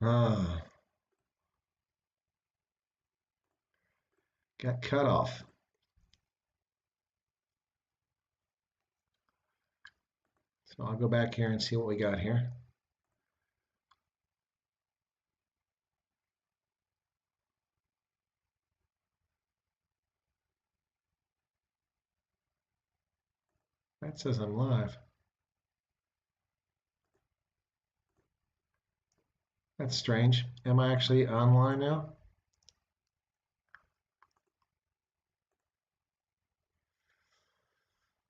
Ah, got cut off. So I'll go back here and see what we got here. That says I'm live. That's strange. Am I actually online now?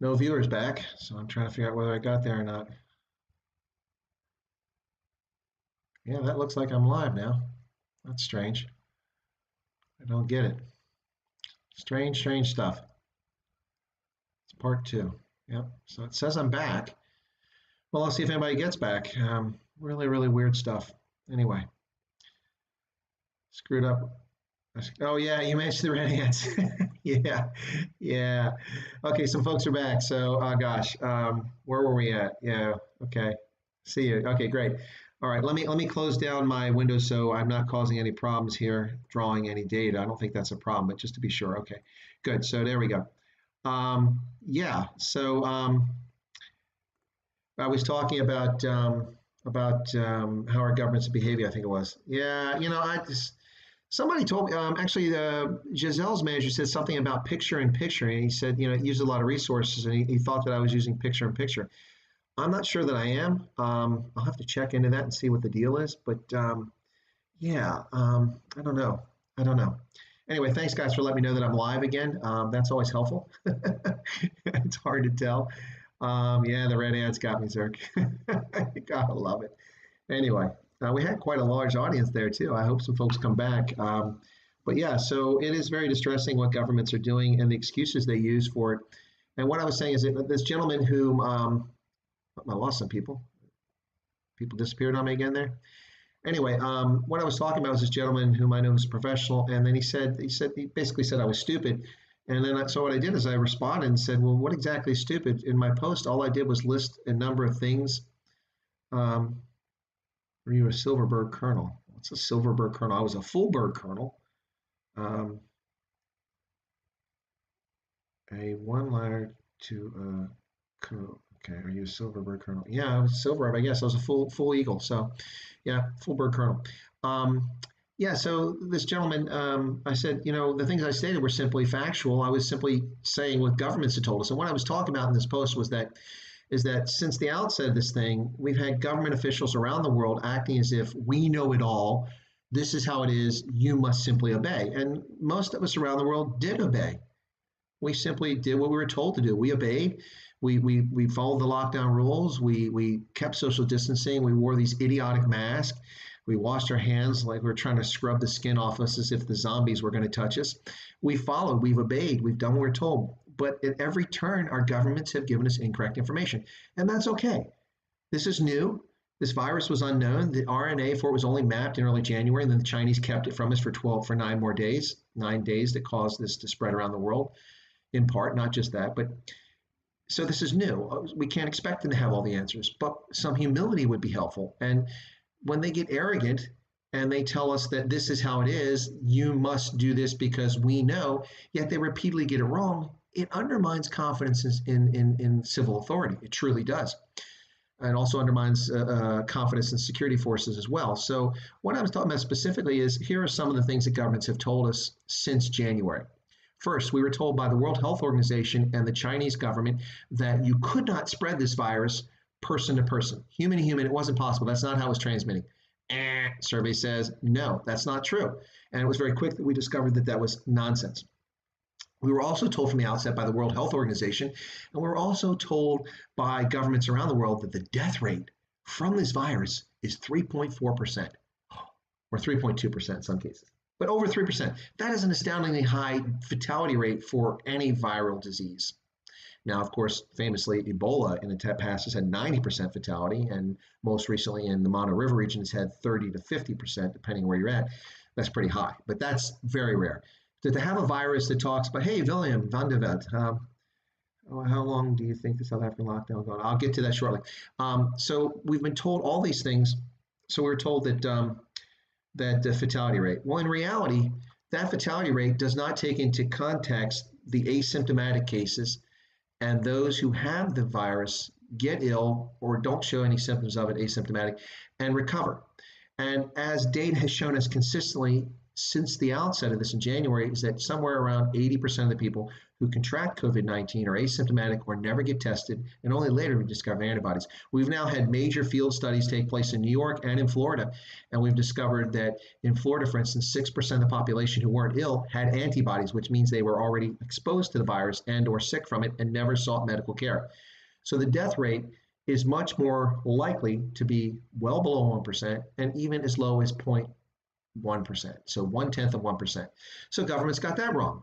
No viewers back, so I'm trying to figure out whether I got there or not. Yeah, that looks like I'm live now. That's strange. I don't get it. Strange, strange stuff. It's part two. Yep. So it says I'm back. Well, I'll see if anybody gets back. Really, really weird stuff. Anyway, screwed up. Oh yeah, you mentioned the red ants. Yeah, yeah. Okay, some folks are back. So, gosh, where were we at? Yeah. Okay. See you. Okay, great. All right. Let me close down my window so I'm not causing any problems here drawing any data. I don't think that's a problem, but just to be sure. Okay. Good. So there we go. Yeah. So I was talking about how our government's behavior. I think it was. Yeah. I just somebody told me, actually, Giselle's manager said something about picture in picture, and he said, it used a lot of resources, and he thought that I was using picture in picture. I'm not sure that I am. I'll have to check into that and see what the deal is. But yeah, I don't know. I don't know. Anyway, thanks guys for letting me know that I'm live again. That's always helpful. It's hard to tell. Yeah, the red ants got me, Zerk. Gotta love it. Anyway, we had quite a large audience there too. I hope some folks come back. But yeah, so it is very distressing what governments are doing and the excuses they use for it. And what I was saying is that this gentleman whom I lost some people. People disappeared on me again there. Anyway, what I was talking about was this gentleman whom I know is a professional, and then he basically said I was stupid. And then so what I did is I responded and said, well, what exactly is stupid? In my post, all I did was list a number of things. Um, Were you a Silverberg kernel? What's a Silverberg kernel? I was a Fulberg kernel. Um, a one-liner to okay, are you a Silverberg kernel? Yeah, I was Silver, I guess I was a full eagle. So yeah, Fulberg kernel. Um, yeah, so this gentleman, I said, the things I stated were simply factual. I was simply saying what governments had told us. And what I was talking about in this post was that is that since the outset of this thing, we've had government officials around the world acting as if we know it all. This is how it is. You must simply obey. And most of us around the world did obey. We simply did what we were told to do. We obeyed. We followed the lockdown rules. We kept social distancing. We wore these idiotic masks. We washed our hands like we are trying to scrub the skin off us as if the zombies were going to touch us. We followed. We've obeyed. We've done what we're told. But at every turn, our governments have given us incorrect information, and that's okay. This is new. This virus was unknown. The RNA for it was only mapped in early January, and then the Chinese kept it from us for 9 more days, 9 days that caused this to spread around the world in part, not just that. But so this is new. We can't expect them to have all the answers, but some humility would be helpful. And when they get arrogant and they tell us that this is how it is, you must do this because we know, yet they repeatedly get it wrong, it undermines confidence in civil authority. It truly does. And also undermines confidence in security forces as well. So, what I was talking about specifically is here are some of the things that governments have told us since January. First, we were told by the World Health Organization and the Chinese government that you could not spread this virus person to person, human to human. It wasn't possible. That's not how it was transmitting. Survey says no, that's not true. And it was very quick that we discovered that that was nonsense. We were also told from the outset by the World Health Organization, and we were also told by governments around the world that the death rate from this virus is 3.4%, or 3.2% in some cases, but over 3%. That is an astoundingly high fatality rate for any viral disease. Now, of course, famously, Ebola in the past has had 90% fatality, and most recently in the Mono River region has had 30 to 50%, depending where you're at. That's pretty high, but that's very rare. To have a virus that talks about, hey, William van der Vet, how long do you think the South African lockdown will go on? I'll get to that shortly. So we've been told all these things. So we were told that that the fatality rate. Well, in reality, that fatality rate does not take into context the asymptomatic cases and those who have the virus get ill or don't show any symptoms of it, asymptomatic, and recover. And as data has shown us consistently since the outset of this in January, is that somewhere around 80% of the people who contract COVID-19 are asymptomatic or never get tested, and only later we discover antibodies. We've now had major field studies take place in New York and in Florida, and we've discovered that in Florida, for instance, 6% of the population who weren't ill had antibodies, which means they were already exposed to the virus and or sick from it and never sought medical care. So the death rate is much more likely to be well below 1% and even as low as 0.1%. So 1/10 of 1%. So government's got that wrong.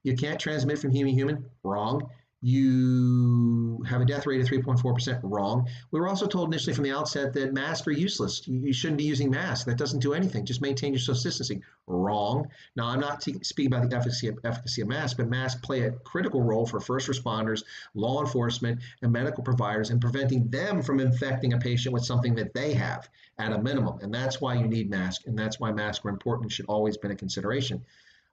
You can't transmit from human to human, wrong. You have a death rate of 3.4%, wrong. We were also told initially from the outset that masks are useless. You shouldn't be using masks. That doesn't do anything. Just maintain your social distancing, wrong. Now, I'm not speaking about the efficacy of masks, but masks play a critical role for first responders, law enforcement, and medical providers in preventing them from infecting a patient with something that they have at a minimum. And that's why you need masks, and that's why masks are important and should always been a consideration.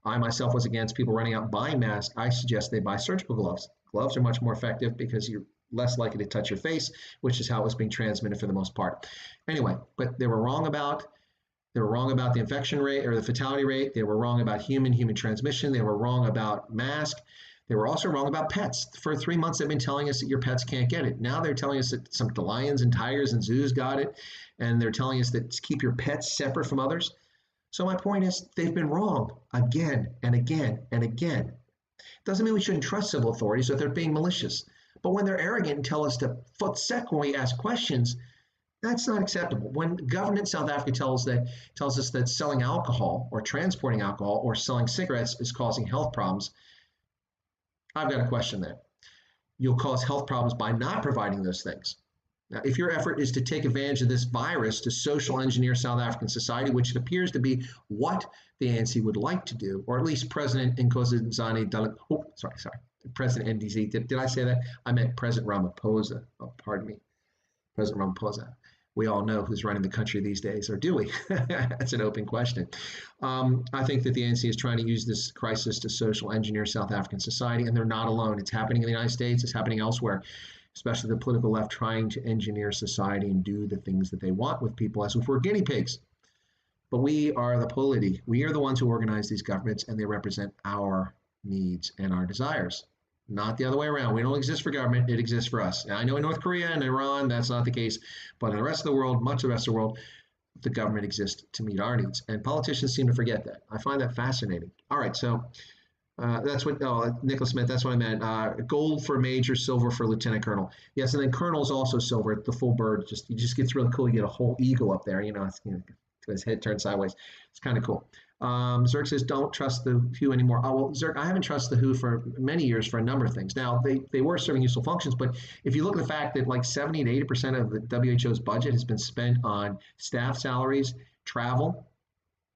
I myself was against people running out and buying masks. I suggest they buy surgical gloves. Gloves are much more effective because you're less likely to touch your face, which is how it was being transmitted for the most part. Anyway, but they were wrong about the infection rate or the fatality rate. They were wrong about human transmission. They were wrong about mask. They were also wrong about pets. For 3 months, they've been telling us that your pets can't get it. Now they're telling us that some lions and tigers and zoos got it, and they're telling us that keep your pets separate from others. So my point is, they've been wrong again and again and again. Doesn't mean we shouldn't trust civil authorities or they're being malicious. But when they're arrogant and tell us to foot sec when we ask questions, that's not acceptable. When government in South Africa tells us that selling alcohol or transporting alcohol or selling cigarettes is causing health problems, I've got to question that. You'll cause health problems by not providing those things. Now, if your effort is to take advantage of this virus to social engineer South African society, which it appears to be what the ANC would like to do, or at least President Nkosazana President NDZ, did I say that? I meant President Ramaphosa. Oh, pardon me. President Ramaphosa. We all know who's running the country these days, or do we? That's an open question. I think that the ANC is trying to use this crisis to social engineer South African society, and they're not alone. It's happening in the United States. It's happening elsewhere, especially the political left trying to engineer society and do the things that they want with people as if we're guinea pigs. But we are the polity. We are the ones who organize these governments, and they represent our needs and our desires, not the other way around. We don't exist for government, it exists for us. Now, I know in North Korea and Iran, that's not the case, but in the rest of the world, much of the rest of the world, the government exists to meet our needs. And politicians seem to forget that. I find that fascinating. All right, so that's what, Nicholas Smith, that's what I meant. Gold for major, silver for lieutenant colonel. Yes, and then colonel is also silver, the full bird. It just gets really cool. You get a whole eagle up there, his head turned sideways. It's kind of cool. Zerk says, don't trust the WHO anymore. Oh, well, Zerk, I haven't trusted the WHO for many years for a number of things. Now, they were serving useful functions, but if you look at the fact that like 70 to 80% of the WHO's budget has been spent on staff salaries, travel,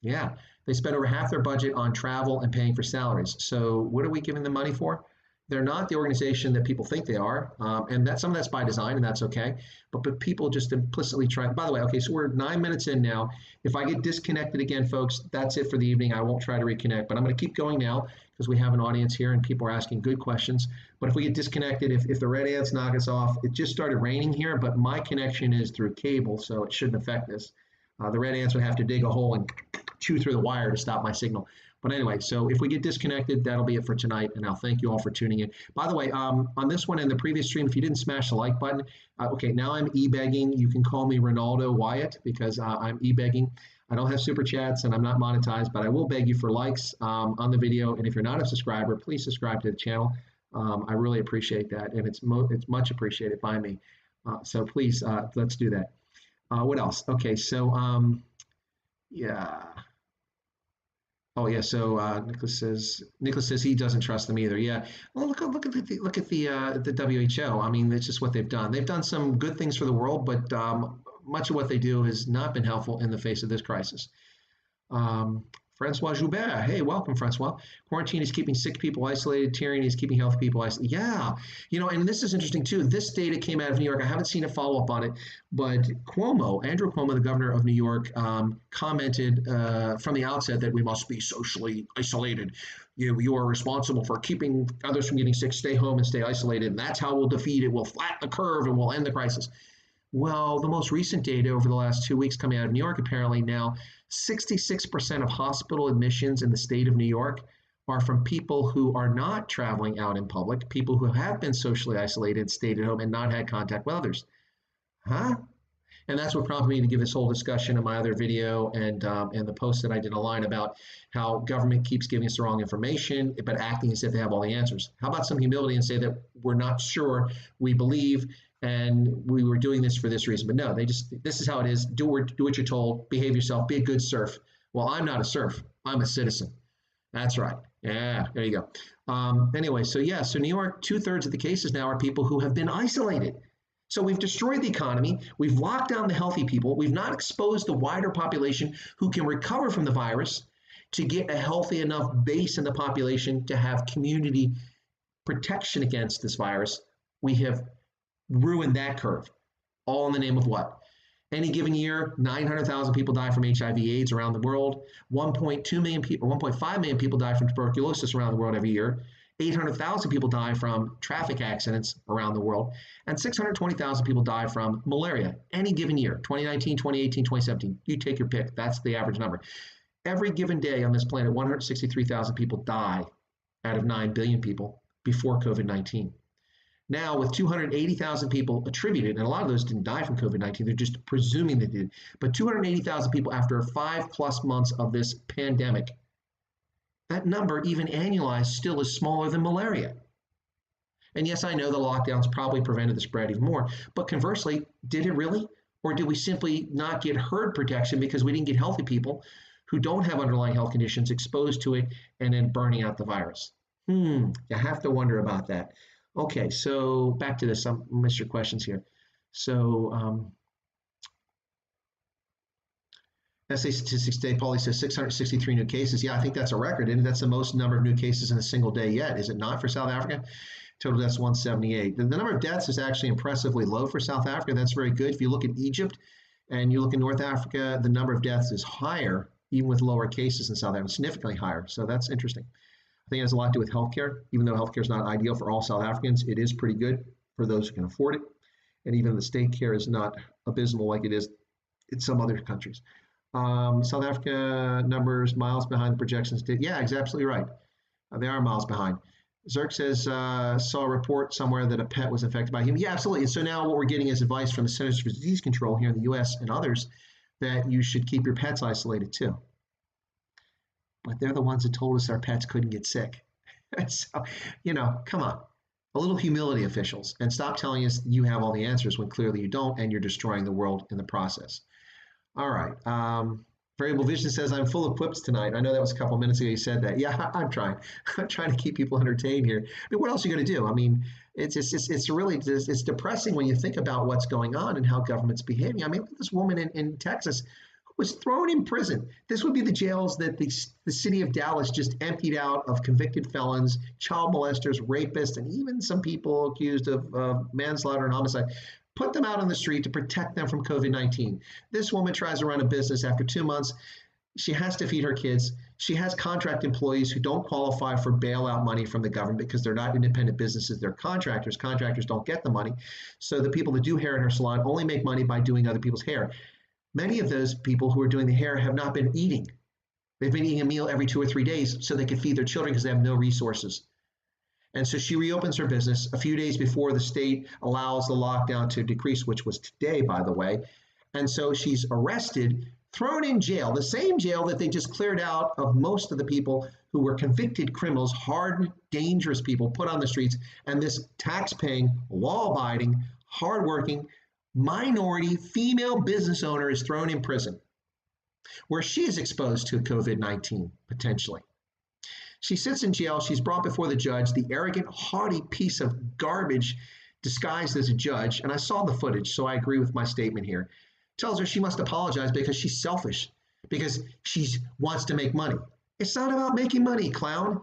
yeah, they spend over half their budget on travel and paying for salaries. So what are we giving them money for? They're not the organization that people think they are, and some of that's by design, and that's okay. But people just implicitly try. By the way, okay, so we're 9 minutes in now. If I get disconnected again, folks, that's it for the evening. I won't try to reconnect, but I'm going to keep going now because we have an audience here and people are asking good questions. But if we get disconnected, if the red ants knock us off, it just started raining here, but my connection is through cable, so it shouldn't affect this. The red ants would have to dig a hole and chew through the wire to stop my signal. But anyway, so if we get disconnected, that'll be it for tonight. And I'll thank you all for tuning in. By the way, on this one and the previous stream, if you didn't smash the like button, okay, now I'm e-begging. You can call me Ronaldo Wyatt because I'm e-begging. I don't have super chats and I'm not monetized, but I will beg you for likes on the video. And if you're not a subscriber, please subscribe to the channel. I really appreciate that. And it's much appreciated by me. So please, let's do that. What else? Okay, so yeah. Oh yeah, so Nicholas says he doesn't trust them either. Yeah, well look at the WHO. I mean, that's just what they've done. They've done some good things for the world, but much of what they do has not been helpful in the face of this crisis. Francois Joubert. Hey, welcome, Francois. Quarantine is keeping sick people isolated. Tyranny is keeping healthy people isolated. Yeah, and this is interesting too. This data came out of New York. I haven't seen a follow up on it, but Andrew Cuomo, the governor of New York, commented from the outset that we must be socially isolated. You are responsible for keeping others from getting sick. Stay home and stay isolated. And that's how we'll defeat it. We'll flatten the curve and we'll end the crisis. Well, the most recent data over the last 2 weeks coming out of New York, apparently now 66% of hospital admissions in the state of New York are from people who are not traveling out in public, people who have been socially isolated, stayed at home, and not had contact with others. Huh? And that's what prompted me to give this whole discussion in my other video and the post that I did online about how government keeps giving us the wrong information, but acting as if they have all the answers. How about some humility and say that we're not sure, we believe, and we were doing this for this reason. But no, this is how it is. Do what you're told, behave yourself, be a good serf. Well, I'm not a serf, I'm a citizen. That's right. Yeah, there you go. Anyway, so New York, 2/3 of the cases now are people who have been isolated. So we've destroyed the economy. We've locked down the healthy people. We've not exposed the wider population who can recover from the virus to get a healthy enough base in the population to have community protection against this virus. We have ruined that curve, all in the name of what? Any given year, 900,000 people die from HIV/AIDS around the world. 1.2 million people, 1.5 million people die from tuberculosis around the world every year. 800,000 people die from traffic accidents around the world, and 620,000 people die from malaria any given year, 2019, 2018, 2017. You take your pick. That's the average number. Every given day on this planet, 163,000 people die out of 9 billion people before COVID-19. Now, with 280,000 people attributed, and a lot of those didn't die from COVID-19, they're just presuming they did, but 280,000 people after 5+ months of this pandemic, that number, even annualized, still is smaller than malaria. And yes, I know the lockdowns probably prevented the spread even more, but conversely, did it really? Or did we simply not get herd protection because we didn't get healthy people who don't have underlying health conditions exposed to it and then burning out the virus? You have to wonder about that. Okay, so back to this. I missed your questions here. So SA statistics today, Paulie says 663 new cases. Yeah, I think that's a record, and that's the most number of new cases in a single day yet, is it not, for South Africa? Total deaths 178. The number of deaths is actually impressively low for South Africa. That's very good. If you look at Egypt and you look at North Africa, the number of deaths is higher, even with lower cases in South Africa, significantly higher. So that's interesting. I think it has a lot to do with healthcare. Even though healthcare is not ideal for all South Africans, it is pretty good for those who can afford it. And even the state care is not abysmal like it is in some other countries. South Africa numbers miles behind the projections. Yeah, he's absolutely right. They are miles behind. Zerk says, saw a report somewhere that a pet was infected by him. Yeah, absolutely. And so now what we're getting is advice from the Centers for Disease Control here in the US and others that you should keep your pets isolated too. But they're the ones that told us our pets couldn't get sick. So, come on. A little humility, officials, and stop telling us you have all the answers when clearly you don't, and you're destroying the world in the process. All right. Variable Vision says, I'm full of quips tonight. I know that was a couple minutes ago you said that. Yeah, I'm trying. I'm trying to keep people entertained here. I mean, what else are you going to do? I mean, it's really it's depressing when you think about what's going on and how government's behaving. I mean, look at this woman in Texas who was thrown in prison. This would be the jails that the city of Dallas just emptied out of convicted felons, child molesters, rapists, and even some people accused of manslaughter and homicide. Put them out on the street to protect them from COVID-19. This woman tries to run a business after 2 months. She has to feed her kids. She has contract employees who don't qualify for bailout money from the government because they're not independent businesses. They're contractors. Contractors don't get the money. So the people that do hair in her salon only make money by doing other people's hair. Many of those people who are doing the hair have not been eating. They've been eating a meal every 2 or 3 days so they can feed their children because they have no resources. And so she reopens her business a few days before the state allows the lockdown to decrease, which was today, by the way. And so she's arrested, thrown in jail, the same jail that they just cleared out of most of the people who were convicted criminals, hardened, dangerous people put on the streets. And this tax-paying, law-abiding, hardworking, minority female business owner is thrown in prison, where she is exposed to COVID-19, potentially. She sits in jail. She's brought before the judge, the arrogant, haughty piece of garbage disguised as a judge. And I saw the footage, so I agree with my statement here. Tells her she must apologize because she's selfish. because she wants to make money. It's not about making money, clown.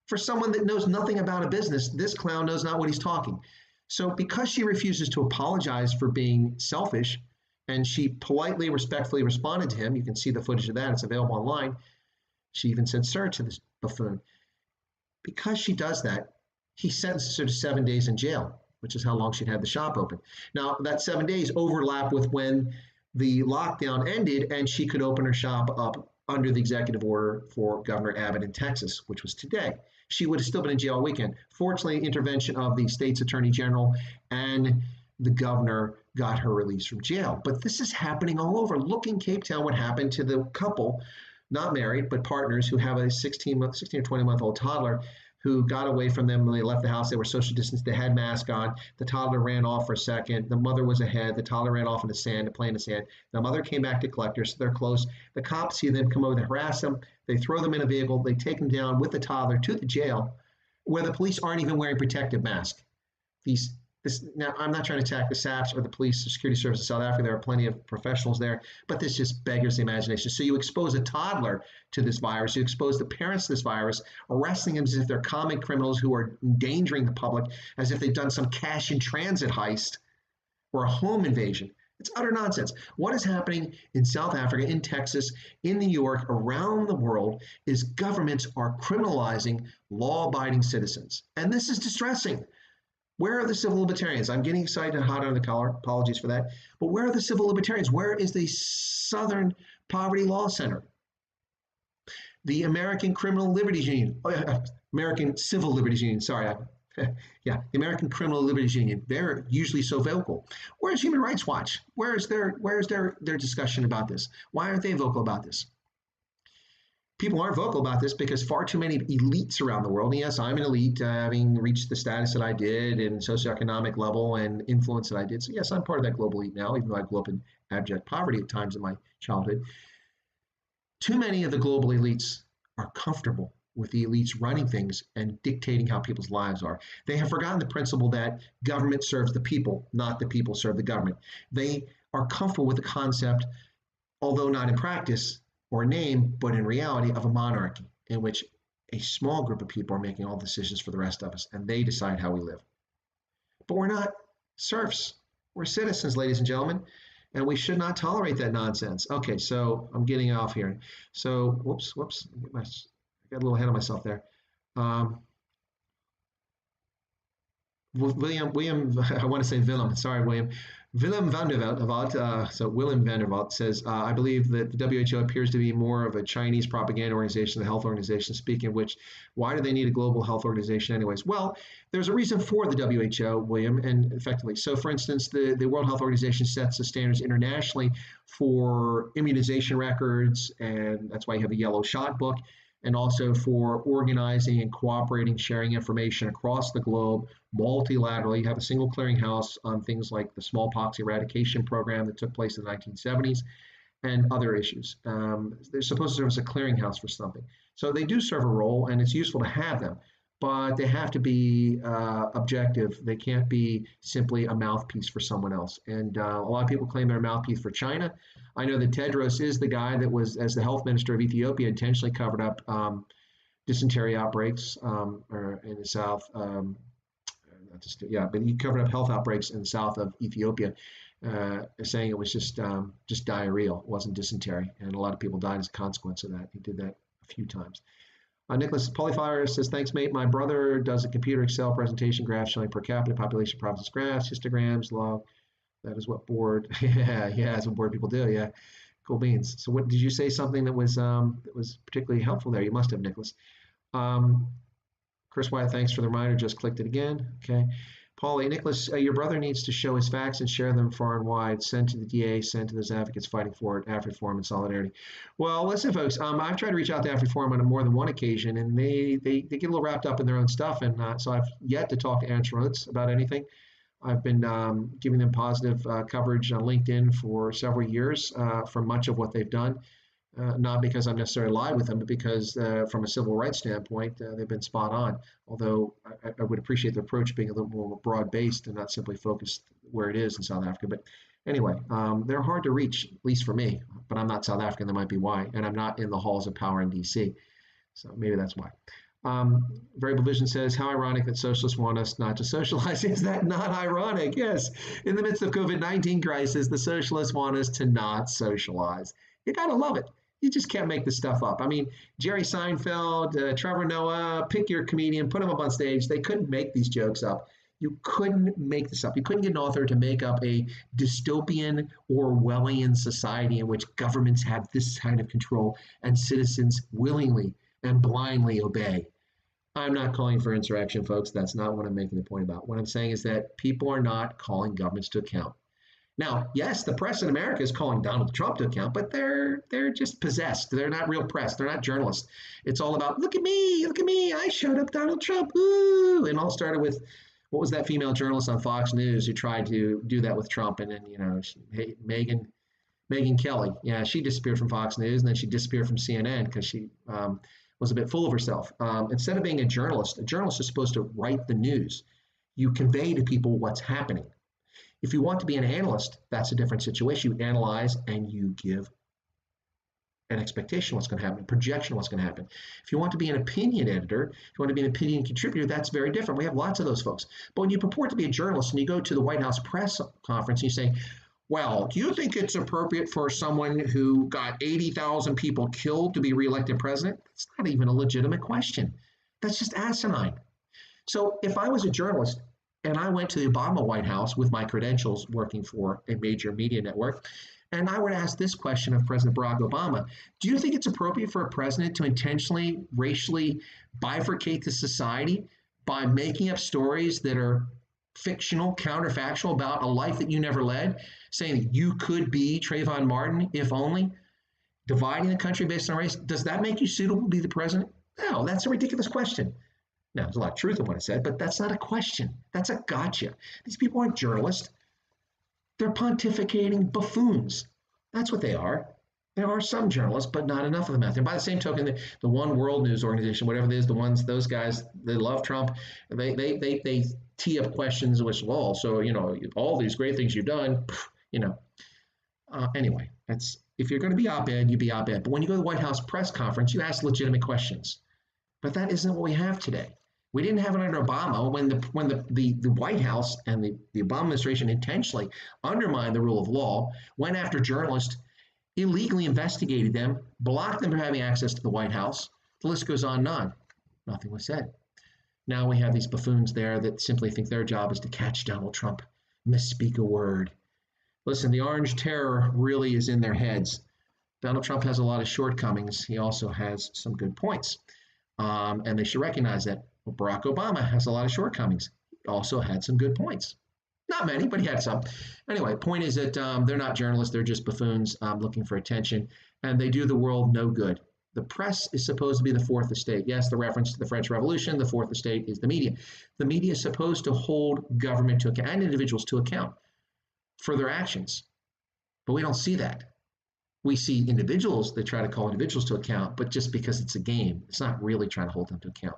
For someone that knows nothing about a business, this clown knows not what he's talking. So, because she refuses to apologize for being selfish, and she politely, respectfully responded to him, you can see the footage of that, it's available online. She even said, "Sir," to this buffoon. Because she does that, he sentences her to 7 days in jail, which is how long she'd had the shop open. Now, that 7 days overlap with when the lockdown ended and she could open her shop up under the executive order for Governor Abbott in Texas, which was today. She would have still been in jail all weekend. Fortunately, intervention of the state's attorney general and the governor got her released from jail. But this is happening all over. Look in Cape Town what happened to the couple, not married, but partners who have a 16 or 20-month-old toddler who got away from them when they left the house. They were social distanced. They had masks on. The toddler ran off for a second. The mother was ahead. The toddler ran off in the sand to play in the sand. The mother came back to collect her, so they're close. The cops see them come over to harass them. They throw them in a vehicle. They take them down with the toddler to the jail, where the police aren't even wearing protective masks. Now, I'm not trying to attack the SAPs or the police or security service of South Africa. There are plenty of professionals there, but this just beggars the imagination. So you expose a toddler to this virus, you expose the parents to this virus, arresting them as if they're common criminals who are endangering the public, as if they've done some cash in transit heist or a home invasion. It's utter nonsense. What is happening in South Africa, in Texas, in New York, around the world is governments are criminalizing law-abiding citizens. And this is distressing. Where are the civil libertarians? I'm getting excited and hot under the collar. Apologies for that. But where are the civil libertarians? Where is the Southern Poverty Law Center? The American Criminal Liberties Union. American Civil Liberties Union. Sorry. Yeah, the American Criminal Liberties Union. They're usually so vocal. Where's Human Rights Watch? Where's their discussion about this? Why aren't they vocal about this? People aren't vocal about this because far too many elites around the world, and yes, I'm an elite, having reached the status that I did and socioeconomic level and influence that I did. So yes, I'm part of that global elite now, even though I grew up in abject poverty at times in my childhood. Too many of the global elites are comfortable with the elites running things and dictating how people's lives are. They have forgotten the principle that government serves the people, not the people serve the government. They are comfortable with the concept, although not in practice, or name, but in reality, of a monarchy in which a small group of people are making all decisions for the rest of us, and they decide how we live. But we're not serfs. We're citizens, ladies and gentlemen, and we should not tolerate that nonsense. Okay, so I'm getting off here. So, whoops, I got a little ahead of myself there. William, I want to say Willem, sorry, William. Willem van der Walt, so Willem van der Walt says, I believe that the WHO appears to be more of a Chinese propaganda organization, the health organization, speaking of which, why do they need a global health organization anyways? Well, there's a reason for the WHO, William, and effectively. So for instance, the World Health Organization sets the standards internationally for immunization records, and that's why you have a yellow shot book, and also for organizing and cooperating, sharing information across the globe multilaterally. You have a single clearinghouse on things like the smallpox eradication program that took place in the 1970s and other issues. They're supposed to serve as a clearinghouse for something. So they do serve a role, and it's useful to have them, but they have to be objective. They can't be simply a mouthpiece for someone else. And a lot of people claim they're a mouthpiece for China. I know that Tedros is the guy that was, as the health minister of Ethiopia, intentionally covered up dysentery outbreaks in the south. But he covered up health outbreaks in the south of Ethiopia, saying it was just diarrhea, it wasn't dysentery, and a lot of people died as a consequence of that. He did that a few times. Nicholas Polyfire says, thanks, mate. My brother does a computer Excel presentation graph showing per capita population provinces graphs, histograms, log. That is what board. Yeah, that's what board people do. Yeah, cool beans. So, what did you say? Something that was particularly helpful there? You must have, Nicholas. Chris Wyatt, thanks for the reminder. Just clicked it again. Okay. Paulie, Nicholas, your brother needs to show his facts and share them far and wide. Send to the DA, send to those advocates fighting for it, AfriForum and Solidarity. Well, listen, folks, I've tried to reach out to AfriForum on more than one occasion, and they get a little wrapped up in their own stuff, and so I've yet to talk to Ernst Rhodes about anything. I've been giving them positive coverage on LinkedIn for several years for much of what they've done. Not because I'm necessarily aligned with them, but because from a civil rights standpoint, they've been spot on. Although I would appreciate the approach being a little more broad-based and not simply focused where it is in South Africa. But Anyway, they're hard to reach, at least for me. But I'm not South African. That might be why. And I'm not in the halls of power in D.C. So maybe that's why. Variable Vision says, how ironic that socialists want us not to socialize. Is that not ironic? Yes. In the midst of COVID-19 crisis, the socialists want us to not socialize. You got to love it. You just can't make this stuff up. I mean, Jerry Seinfeld, Trevor Noah, pick your comedian, put them up on stage. They couldn't make these jokes up. You couldn't make this up. You couldn't get an author to make up a dystopian Orwellian society in which governments have this kind of control and citizens willingly and blindly obey. I'm not calling for insurrection, folks. That's not what I'm making the point about. What I'm saying is that people are not calling governments to account. Now, yes, the press in America is calling Donald Trump to account, but they're just possessed. They're not real press. They're not journalists. It's all about look at me, I showed up Donald Trump, ooh, and all started with what was that female journalist on Fox News who tried to do that with Trump, and then hey, Megyn Kelly, yeah, she disappeared from Fox News, and then she disappeared from CNN because she was a bit full of herself. Instead of being a journalist is supposed to write the news. You convey to people what's happening. If you want to be an analyst, that's a different situation. You analyze and you give an expectation of what's going to happen, a projection of what's going to happen. If you want to be an opinion editor, if you want to be an opinion contributor, that's very different. We have lots of those folks. But when you purport to be a journalist and you go to the White House press conference and you say, well, do you think it's appropriate for someone who got 80,000 people killed to be reelected president? That's not even a legitimate question. That's just asinine. So if I was a journalist and I went to the Obama White House with my credentials working for a major media network, and I would ask this question of President Barack Obama, do you think it's appropriate for a president to intentionally racially bifurcate the society by making up stories that are fictional, counterfactual about a life that you never led, saying that you could be Trayvon Martin, if only, dividing the country based on race? Does that make you suitable to be the president? No, that's a ridiculous question. Now, there's a lot of truth in what I said, but that's not a question. That's a gotcha. These people aren't journalists. They're pontificating buffoons. That's what they are. There are some journalists, but not enough of them out there. By the same token, the One World News Organization, whatever it is, those guys, they love Trump. They tee up questions which, well, so all these great things you've done, Anyway, that's if you're going to be op-ed, you be op-ed. But when you go to the White House press conference, you ask legitimate questions. But that isn't what we have today. We didn't have it under Obama when the White House and the Obama administration intentionally undermined the rule of law, went after journalists, illegally investigated them, blocked them from having access to the White House. The list goes on and on. Nothing was said. Now we have these buffoons there that simply think their job is to catch Donald Trump, misspeak a word. Listen, the orange terror really is in their heads. Donald Trump has a lot of shortcomings. He also has some good points. And they should recognize that. Well, Barack Obama has a lot of shortcomings. He also had some good points. Not many, but he had some. Anyway, point is that they're not journalists. They're just buffoons looking for attention. And they do the world no good. The press is supposed to be the fourth estate. Yes, the reference to the French Revolution, the fourth estate is the media. The media is supposed to hold government to account and individuals to account for their actions. But we don't see that. We see individuals that try to call individuals to account, but just because it's a game, it's not really trying to hold them to account.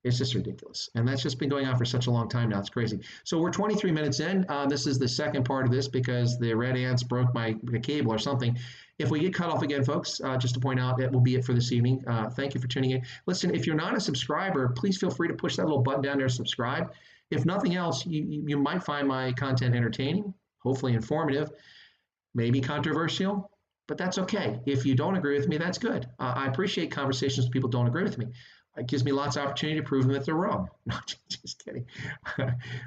It's just ridiculous. And that's just been going on for such a long time now. It's crazy. So we're 23 minutes in. This is the second part of this because the red ants broke my cable or something. If we get cut off again, folks, just to point out, that will be it for this evening. Thank you for tuning in. Listen, if you're not a subscriber, please feel free to push that little button down there, subscribe. If nothing else, you might find my content entertaining, hopefully informative, maybe controversial, but that's okay. If you don't agree with me, that's good. I appreciate conversations with people who don't agree with me. It gives me lots of opportunity to prove them that they're wrong. No, just kidding.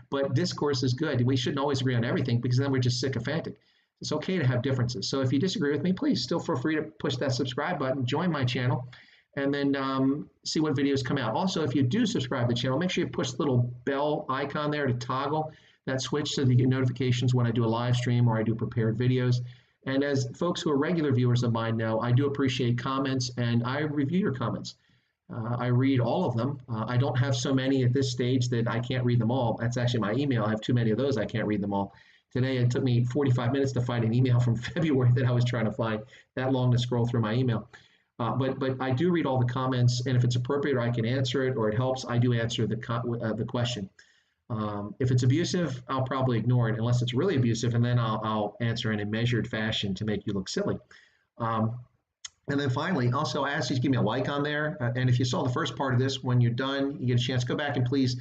But discourse is good. We shouldn't always agree on everything because then we're just sycophantic. It's okay to have differences. So if you disagree with me, please still feel free to push that subscribe button, join my channel, and then see what videos come out. Also, if you do subscribe to the channel, make sure you push the little bell icon there to toggle that switch so that you get notifications when I do a live stream or I do prepared videos. And as folks who are regular viewers of mine know, I do appreciate comments and I review your comments. I read all of them. I don't have so many at this stage that I can't read them all. That's actually my email. I have too many of those. I can't read them all. Today, it took me 45 minutes to find an email from February that I was trying to find, that long to scroll through my email. But I do read all the comments, and if it's appropriate or I can answer it or it helps, I do answer the question. If it's abusive, I'll probably ignore it unless it's really abusive, and then I'll answer in a measured fashion to make you look silly. Um, and then finally, also I ask you to give me a like on there. And if you saw the first part of this, when you're done, you get a chance, go back and please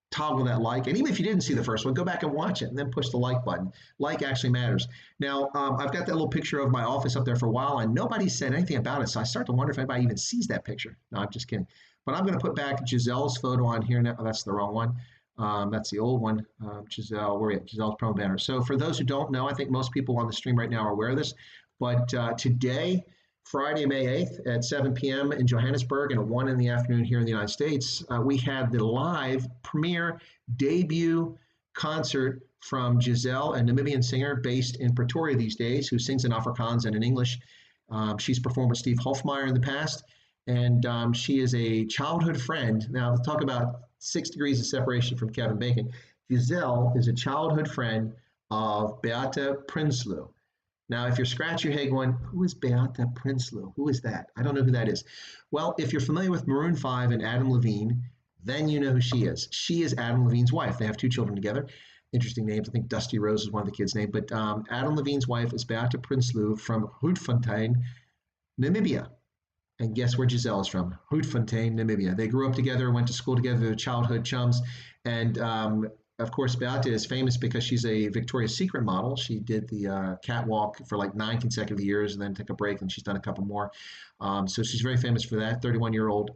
toggle that like. And even if you didn't see the first one, go back and watch it and then push the like button. Like actually matters. Now, I've got that little picture of my office up there for a while, and nobody said anything about it. So I start to wonder if anybody even sees that picture. No, I'm just kidding. But I'm going to put back Giselle's photo on here now. Oh, that's the wrong one. That's the old one. Giselle, where are you? Giselle's promo banner. So for those who don't know, I think most people on the stream right now are aware of this. But today, Friday, May 8th at 7 p.m. in Johannesburg and at 1 in the afternoon here in the United States, we had the live premiere debut concert from Giselle, a Namibian singer based in Pretoria these days, who sings in Afrikaans and in English. She's performed with Steve Hofmeyer in the past, and she is a childhood friend. Now, talk about 6 degrees of separation from Kevin Bacon. Giselle is a childhood friend of Beate Prinsloo. Now, if you're scratching your head going, who is Beate Prinsloo? Who is that? I don't know who that is. Well, if you're familiar with Maroon 5 and Adam Levine, then you know who she is. She is Adam Levine's wife. They have 2 children together. Interesting names. I think Dusty Rose is one of the kids' names. But Adam Levine's wife is Beate Prinsloo from Grootfontein, Namibia. And guess where Giselle is from? Grootfontein, Namibia. They grew up together, went to school together, they're childhood chums. And of course, Beate is famous because she's a Victoria's Secret model. She did the catwalk for like 9 consecutive years and then took a break, and she's done a couple more. So she's very famous for that, 31-year-old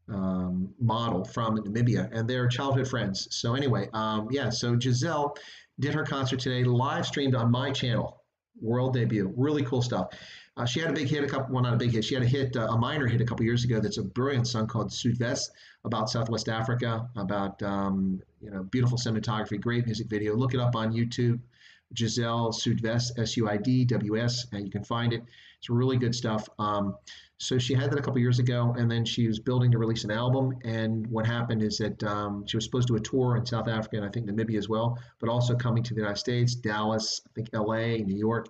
model from Namibia, and they're childhood friends. So anyway, yeah, so Giselle did her concert today, live streamed on my channel, world debut. Really cool stuff. She had a big hit, well, not a big hit. She had a hit, a minor hit a couple years ago. That's a brilliant song called Suidwest about Southwest Africa, about beautiful cinematography, great music video. Look it up on YouTube, Giselle Suidwest, Suidws, and you can find it. It's really good stuff. So she had that a couple years ago, and then she was building to release an album. And what happened is that she was supposed to do a tour in South Africa and I think Namibia as well, but also coming to the United States, Dallas, I think LA, New York.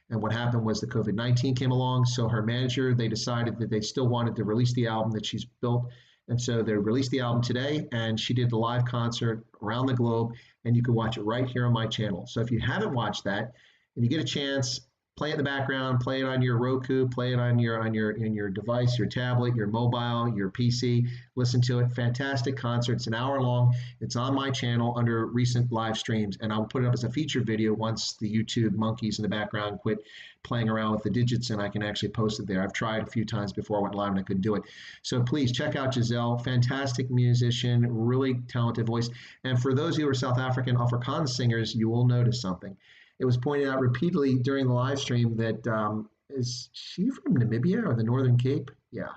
And what happened was the COVID-19 came along. So her manager, they decided that they still wanted to release the album that she's built. And so they released the album today, and she did the live concert around the globe, and you can watch it right here on my channel. So if you haven't watched that and you get a chance, play it in the background, play it on your Roku, play it on your device, your tablet, your mobile, your PC. Listen to it. Fantastic concert. It's an hour long. It's on my channel under recent live streams, and I'll put it up as a featured video once the YouTube monkeys in the background quit playing around with the digits, and I can actually post it there. I've tried a few times before I went live and I couldn't do it. So please check out Giselle. Fantastic musician, really talented voice. And for those of you who are South African Afrikaans singers, you will notice something. It was pointed out repeatedly during the live stream that is she from Namibia or the Northern Cape? Yeah,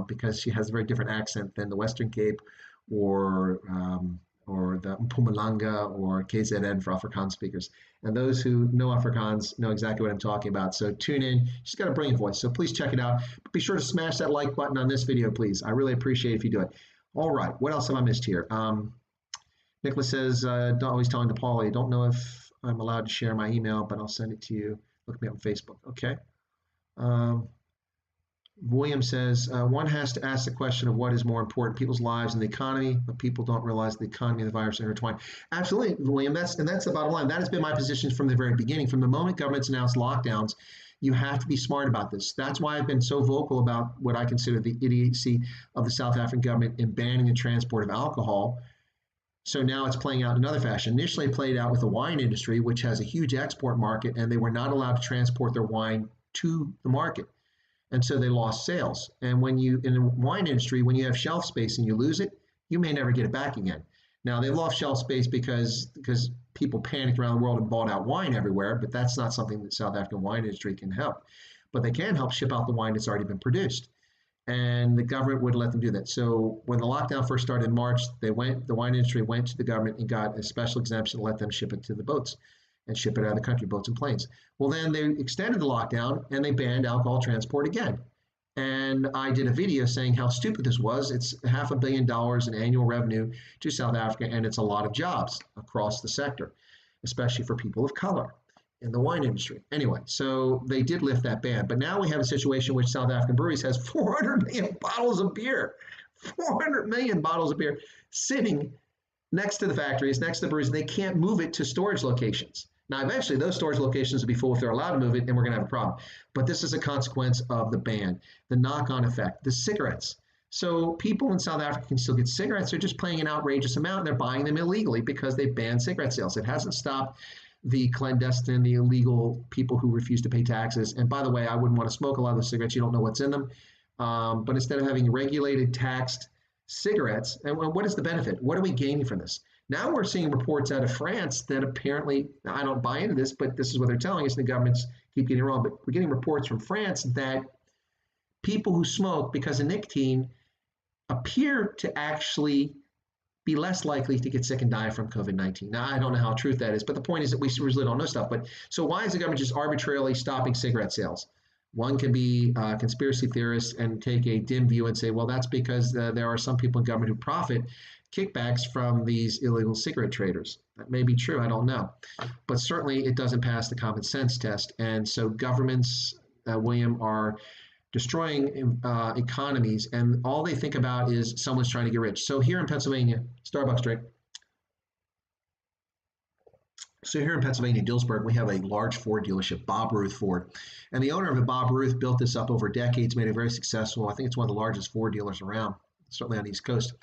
because she has a very different accent than the Western Cape or the Mpumalanga or KZN for Afrikaans speakers. And those who know Afrikaans know exactly what I'm talking about. So tune in. She's got a brilliant voice. So please check it out. But be sure to smash that like button on this video, please. I really appreciate it if you do it. All right. What else have I missed here? Nicholas says, always telling to Paulie, don't know if I'm allowed to share my email, but I'll send it to you. Look me up on Facebook. Okay. William says, one has to ask the question of what is more important, people's lives and the economy, but people don't realize the economy and the virus are intertwined. Absolutely, William. That's the bottom line. That has been my position from the very beginning. From the moment governments announced lockdowns, you have to be smart about this. That's why I've been so vocal about what I consider the idiocy of the South African government in banning the transport of alcohol. So now it's playing out in another fashion. Initially, it played out with the wine industry, which has a huge export market, and they were not allowed to transport their wine to the market. And so they lost sales. And when you, in the wine industry, when you have shelf space and you lose it, you may never get it back again. Now, they've lost shelf space because people panicked around the world and bought out wine everywhere, but that's not something that South African wine industry can help. But they can help ship out the wine that's already been produced. And the government would let them do that. So when the lockdown first started in March, the wine industry went to the government and got a special exemption to let them ship it to the boats and ship it out of the country, boats and planes. Well, then they extended the lockdown and they banned alcohol transport again. And I did a video saying how stupid this was. It's $500 million in annual revenue to South Africa, and it's a lot of jobs across the sector, especially for people of color in the wine industry. Anyway, so they did lift that ban. But now we have a situation in which South African Breweries has 400 million bottles of beer, 400 million bottles of beer sitting next to the factories, next to the breweries. They can't move it to storage locations. Now, eventually, those storage locations will be full if they're allowed to move it, and we're going to have a problem. But this is a consequence of the ban, the knock-on effect, the cigarettes. So people in South Africa can still get cigarettes. They're just paying an outrageous amount, and they're buying them illegally because they banned cigarette sales. It hasn't stopped the clandestine, the illegal people who refuse to pay taxes. And by the way, I wouldn't want to smoke a lot of those cigarettes. You don't know what's in them. But instead of having regulated, taxed cigarettes, and what is the benefit? What are we gaining from this? Now we're seeing reports out of France that apparently, I don't buy into this, but this is what they're telling us, and the governments keep getting it wrong, but we're getting reports from France that people who smoke because of nicotine appear to actually be less likely to get sick and die from COVID-19. Now, I don't know how true that is, but the point is that we really don't know stuff. But so why is the government just arbitrarily stopping cigarette sales? One can be conspiracy theorists and take a dim view and say, well, that's because there are some people in government who profit kickbacks from these illegal cigarette traders. That may be true, I don't know. But certainly it doesn't pass the common sense test. And so governments, William, are destroying economies, and all they think about is someone's trying to get rich. So here in Pennsylvania, Starbucks drink. So here in Pennsylvania, Dillsburg, we have a large Ford dealership, Bob Ruth Ford. And the owner of it, Bob Ruth, built this up over decades, made it very successful. I think it's one of the largest Ford dealers around, certainly on the East Coast.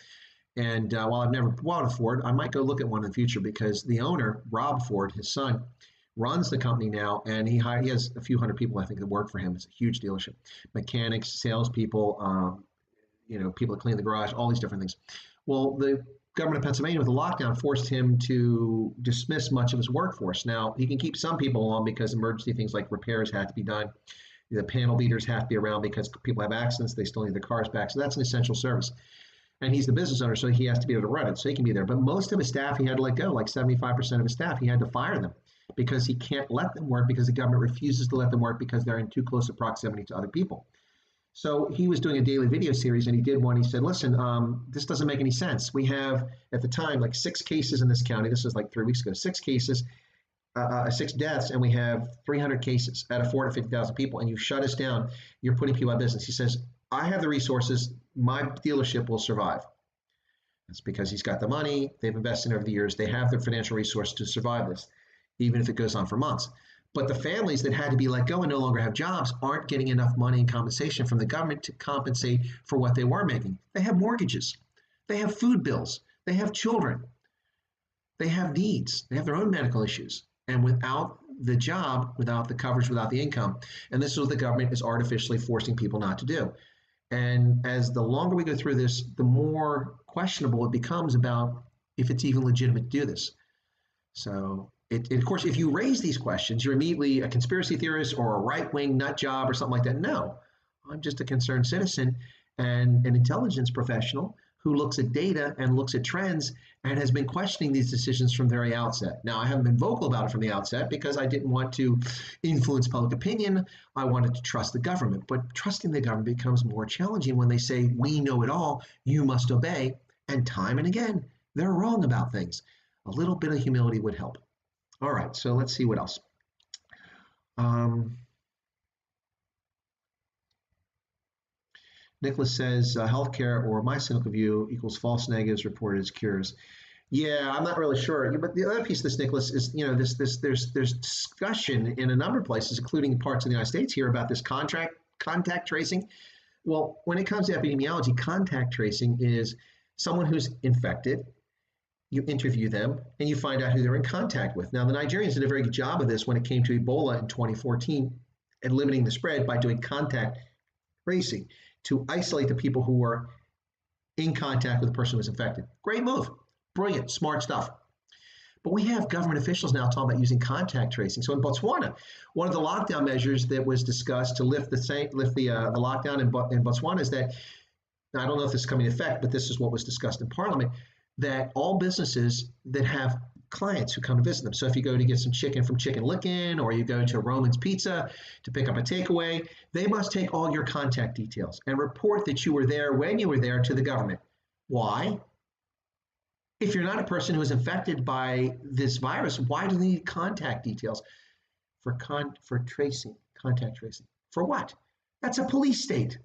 And while I've never bought a Ford, I might go look at one in the future because the owner, Rob Ford, his son, runs the company now, and he has a few hundred people, I think, that work for him. It's a huge dealership. Mechanics, salespeople, people that clean the garage, all these different things. Well, the government of Pennsylvania, with the lockdown, forced him to dismiss much of his workforce. Now, he can keep some people on because emergency things like repairs had to be done. The panel beaters have to be around because people have accidents. They still need their cars back. So that's an essential service. And he's the business owner, so he has to be able to run it, so he can be there. But most of his staff, he had to let go, like 75% of his staff, he had to fire them because he can't let them work because the government refuses to let them work because they're in too close a proximity to other people. So he was doing a daily video series, and he did one. He said, listen, this doesn't make any sense. We have, at the time, like 6 cases in this county. This was like 3 weeks ago, 6 cases, 6 deaths, and we have 300 cases out of 450,000 people, and you shut us down. You're putting people out of business. He says, I have the resources. My dealership will survive. That's because he's got the money. They've invested over the years. They have the financial resource to survive this, even if it goes on for months. But the families that had to be let go and no longer have jobs aren't getting enough money and compensation from the government to compensate for what they were making. They have mortgages. They have food bills. They have children. They have needs. They have their own medical issues. And without the job, without the coverage, without the income, and this is what the government is artificially forcing people not to do. And as the longer we go through this, the more questionable it becomes about if it's even legitimate to do this. So, of course, if you raise these questions, you're immediately a conspiracy theorist or a right-wing nut job or something like that. No, I'm just a concerned citizen and an intelligence professional who looks at data and looks at trends and has been questioning these decisions from the very outset. Now, I haven't been vocal about it from the outset because I didn't want to influence public opinion. I wanted to trust the government. But trusting the government becomes more challenging when they say, we know it all, you must obey. And time and again, they're wrong about things. A little bit of humility would help. All right, so let's see what else. Nicholas says healthcare, or my cynical view, equals false negatives reported as cures. Yeah, I'm not really sure. But the other piece of this, Nicholas, is there's discussion in a number of places, including parts of the United States here, about this contact tracing. Well, when it comes to epidemiology, contact tracing is someone who's infected. You interview them and you find out who they're in contact with. Now, the Nigerians did a very good job of this when it came to Ebola in 2014 and limiting the spread by doing contact tracing to isolate the people who were in contact with the person who was infected. Great move. Brilliant, smart stuff. But we have government officials now talking about using contact tracing. So in Botswana, one of the lockdown measures that was discussed to lift the lockdown in Botswana is that, I don't know if this is coming into effect, but this is what was discussed in Parliament, that all businesses that have clients who come to visit them. So if you go to get some chicken from Chicken Licken, or you go to Roman's Pizza to pick up a takeaway, they must take all your contact details and report that you were there when you were there to the government. Why? If you're not a person who is infected by this virus, why do they need contact details for tracing, contact tracing? For what? That's a police state.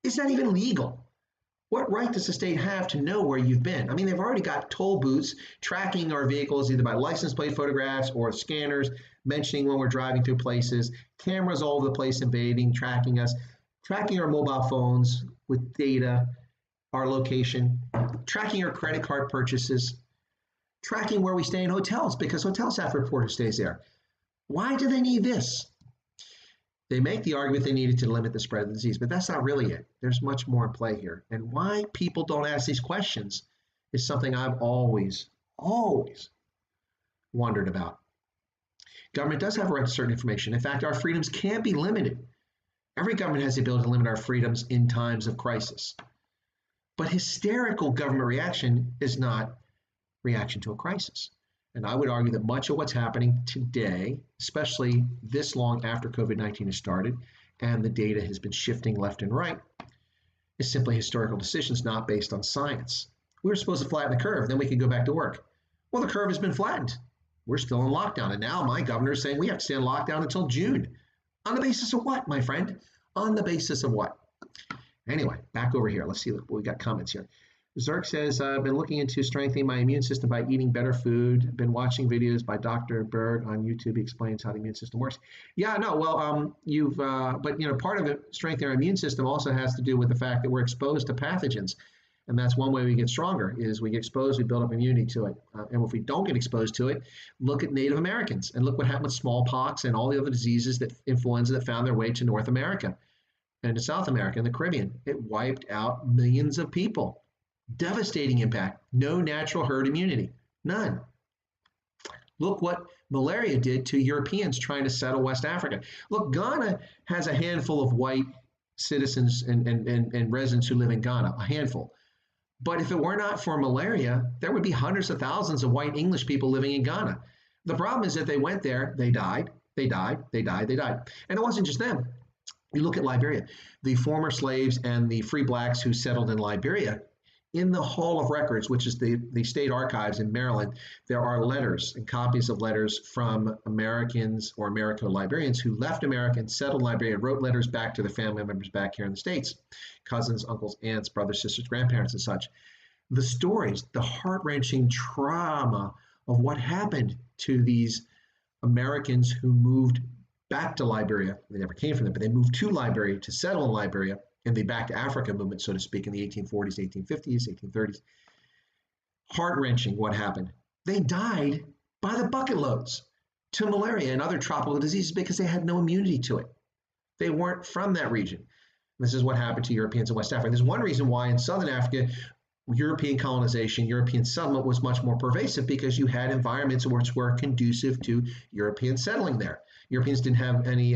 It's not even legal. What right does the state have to know where you've been? I mean, they've already got toll booths tracking our vehicles either by license plate photographs or scanners, mentioning when we're driving through places, cameras all over the place invading, tracking us, tracking our mobile phones with data, our location, tracking our credit card purchases, tracking where we stay in hotels because hotels have to report who stays there. Why do they need this? They make the argument they needed to limit the spread of the disease, but that's not really it. There's much more in play here. And why people don't ask these questions is something I've always wondered about. Government does have a right to certain information. In fact, our freedoms can't be limited. Every government has the ability to limit our freedoms in times of crisis. But hysterical government reaction is not reaction to a crisis. And I would argue that much of what's happening today, especially this long after COVID-19 has started, and the data has been shifting left and right, is simply historical decisions not based on science. We were supposed to flatten the curve, then we could go back to work. Well, the curve has been flattened. We're still in lockdown. And now my governor is saying we have to stay in lockdown until June. On the basis of what, my friend? On the basis of what? Anyway, back over here. Let's see what we got comments here. Zerk says, I've been looking into strengthening my immune system by eating better food. Been watching videos by Dr. Berg on YouTube. He explains how the immune system works. Yeah, no, well, but part of it, strengthening our immune system also has to do with the fact that we're exposed to pathogens. And that's one way we get stronger is we get exposed, we build up immunity to it. And if we don't get exposed to it, look at Native Americans and look what happened with smallpox and all the other diseases that influenza that found their way to North America and to South America and the Caribbean. It wiped out millions of people. Devastating impact. No natural herd immunity. None. Look what malaria did to Europeans trying to settle West Africa. Look, Ghana has a handful of white citizens and residents who live in Ghana, a handful. But if it were not for malaria, there would be hundreds of thousands of white English people living in Ghana. The problem is that they went there, they died. And it wasn't just them. You look at Liberia, the former slaves and the free blacks who settled in Liberia, in the Hall of Records, which is the state archives in Maryland, there are letters and copies of letters from Americans or Americo-Liberians who left America and settled in Liberia, wrote letters back to their family members back here in the States, cousins, uncles, aunts, brothers, sisters, grandparents, and such. The stories, the heart-wrenching trauma of what happened to these Americans who moved back to Liberia. They never came from there, but they moved to Liberia to settle in Liberia in the Back to Africa movement, so to speak, in the 1840s, 1850s, 1830s. Heart-wrenching what happened. They died by the bucket loads to malaria and other tropical diseases because they had no immunity to it. They weren't from that region. This is what happened to Europeans in West Africa. There's one reason why in Southern Africa, European colonization, European settlement was much more pervasive because you had environments which were conducive to European settling there. Europeans didn't have any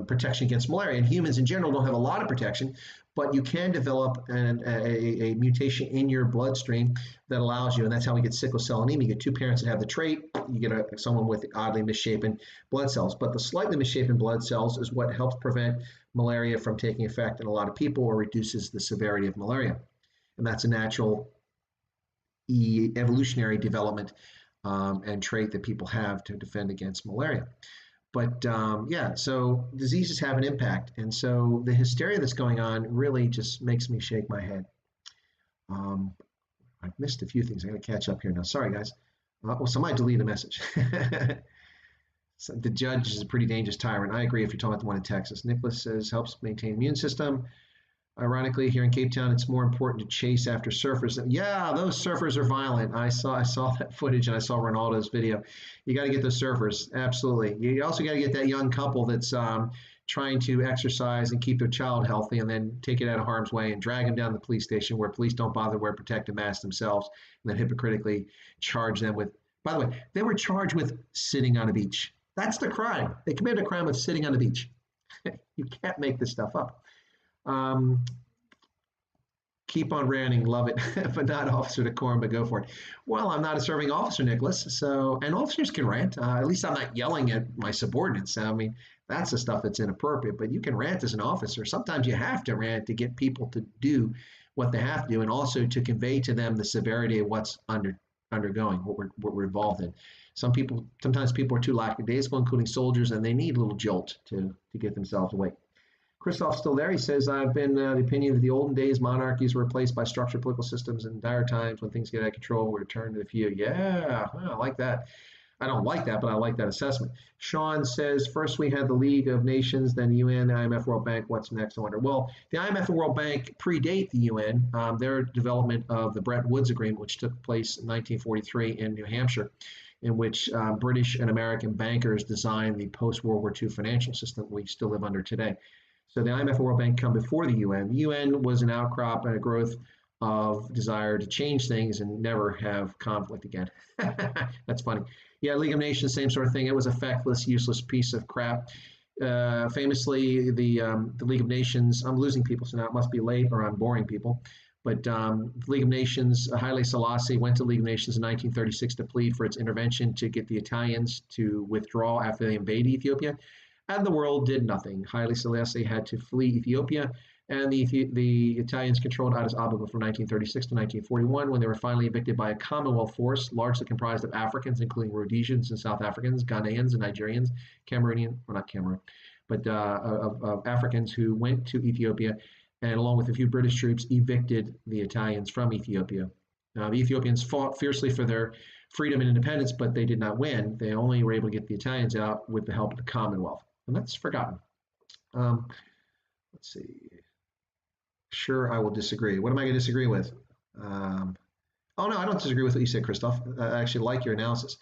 protection against malaria, and humans in general don't have a lot of protection, but you can develop a mutation in your bloodstream that allows you, and that's how we get sickle cell anemia. You get two parents that have the trait, you get someone with oddly misshapen blood cells, but the slightly misshapen blood cells is what helps prevent malaria from taking effect in a lot of people or reduces the severity of malaria. And that's a natural evolutionary development and trait that people have to defend against malaria. But yeah, so diseases have an impact. And so the hysteria that's going on really just makes me shake my head. I've missed a few things. I got to catch up here now. Sorry, guys. Well, somebody delete a message. So the judge is a pretty dangerous tyrant. I agree if you're talking about the one in Texas. Nicholas says, helps maintain immune system. Ironically, here in Cape Town, it's more important to chase after surfers. Yeah, those surfers are violent. I saw that footage and I saw Ronaldo's video. You got to get those surfers, absolutely. You also got to get that young couple that's trying to exercise and keep their child healthy, and then take it out of harm's way and drag them down to the police station where police don't bother to wear protective masks themselves, and then hypocritically charge them with. By the way, they were charged with sitting on a beach. That's the crime. They committed a crime of sitting on a beach. You can't make this stuff up. Keep on ranting, love it, but not officer decorum, but go for it. Well, I'm not a serving officer, Nicholas, so, and officers can rant. At least I'm not yelling at my subordinates. I mean, that's the stuff that's inappropriate, but you can rant as an officer. Sometimes you have to rant to get people to do what they have to do, and also to convey to them the severity of what's undergoing, what we're involved in. Sometimes people are too lackadaisical, including soldiers, and they need a little jolt to get themselves awake. Christoph's still there. He says, I've been the opinion that the olden days monarchies were replaced by structured political systems in dire times when things get out of control. We return to the few. Yeah, I like that. I don't like that, but I like that assessment. Sean says, first we had the League of Nations, then the UN, the IMF, World Bank. What's next? I wonder. Well, the IMF and World Bank predate the UN. Their development of the Bretton Woods Agreement, which took place in 1943 in New Hampshire, in which British and American bankers designed the post-World War II financial system we still live under today. So the IMF and World Bank come before the UN. The UN was an outcrop and a growth of desire to change things and never have conflict again. That's funny. Yeah, League of Nations, same sort of thing. It was a feckless, useless piece of crap. Famously, the League of Nations, I'm losing people, so now it must be late or I'm boring people. But the League of Nations, Haile Selassie went to the League of Nations in 1936 to plead for its intervention to get the Italians to withdraw after they invaded Ethiopia. And the world did nothing. Haile Selassie had to flee Ethiopia, and the Italians controlled Addis Ababa from 1936 to 1941, when they were finally evicted by a Commonwealth force, largely comprised of Africans, including Rhodesians and South Africans, Ghanaians and Nigerians, Cameroonian, or not Cameroon, but of Africans who went to Ethiopia, and along with a few British troops, evicted the Italians from Ethiopia. Now, the Ethiopians fought fiercely for their freedom and independence, but they did not win. They only were able to get the Italians out with the help of the Commonwealth. And that's forgotten. Let's see. Sure, I will disagree. What am I going to disagree with? Oh, no, I don't disagree with what you said, Christoph. I actually like your analysis.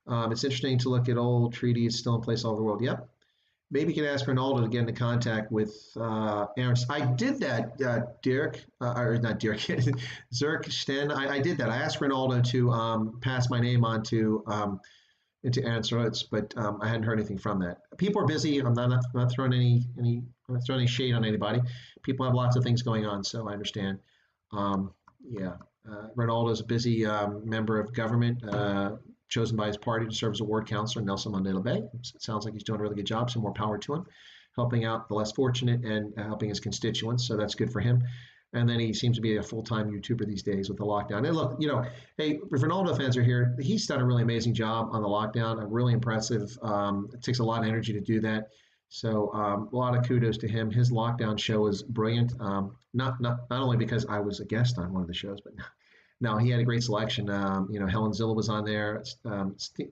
It's interesting to look at old treaties still in place all over the world. Yep. Maybe you can ask Ronaldo to get into contact with Aaron. I did that, Derek, or not Derek, Zerk Sten. I did that. I asked Ronaldo to pass my name on to into Aaron Sorots, but I hadn't heard anything from that. People are busy. I'm not throwing I'm not throwing any shade on anybody. People have lots of things going on, so I understand. Yeah, Ronaldo's a busy member of government, chosen by his party to serve as a ward councilor in Nelson Mandela Bay. It sounds like he's doing a really good job, so more power to him, helping out the less fortunate and helping his constituents, so that's good for him. And then he seems to be a full-time YouTuber these days with the lockdown. And look, hey, if Ronaldo fans are here, he's done a really amazing job on the lockdown. Really impressive. It takes a lot of energy to do that. So a lot of kudos to him. His lockdown show was brilliant. Not only because I was a guest on one of the shows, but no, he had a great selection. Helen Zilla was on there.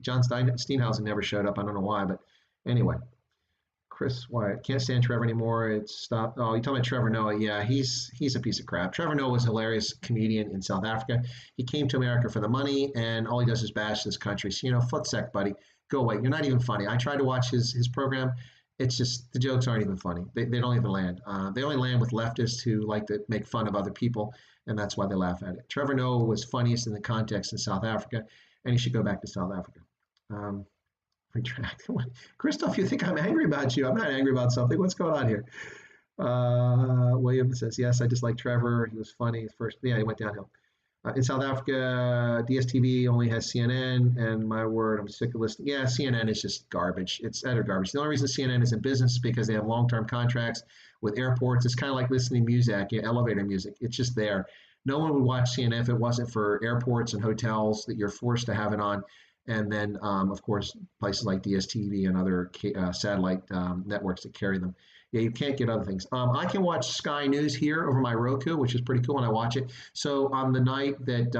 John Steenhausen never showed up. I don't know why, but anyway. Chris Wyatt, can't stand Trevor anymore. It's stopped. Oh, you talking about Trevor Noah? Yeah, he's a piece of crap. Trevor Noah was a hilarious comedian in South Africa. He came to America for the money, and all he does is bash this country. So, footsec, buddy, go away. You're not even funny. I tried to watch his program. It's just the jokes aren't even funny. They don't even land. They only land with leftists who like to make fun of other people, and that's why they laugh at it. Trevor Noah was funniest in the context in South Africa, and he should go back to South Africa. Retract. Christoph, you think I'm angry about you? I'm not angry about something. What's going on here? William says, yes, I just like Trevor. He was funny first. Yeah, he went downhill. In South Africa, DSTV only has CNN, and my word, I'm sick of listening. Yeah, CNN is just garbage. It's utter garbage. The only reason CNN is in business is because they have long-term contracts with airports. It's kind of like listening to music, elevator music. It's just there. No one would watch CNN if it wasn't for airports and hotels that you're forced to have it on. And then, of course, places like DSTV and other satellite networks that carry them. Yeah, you can't get other things. I can watch Sky News here over my Roku, which is pretty cool when I watch it. So on the night that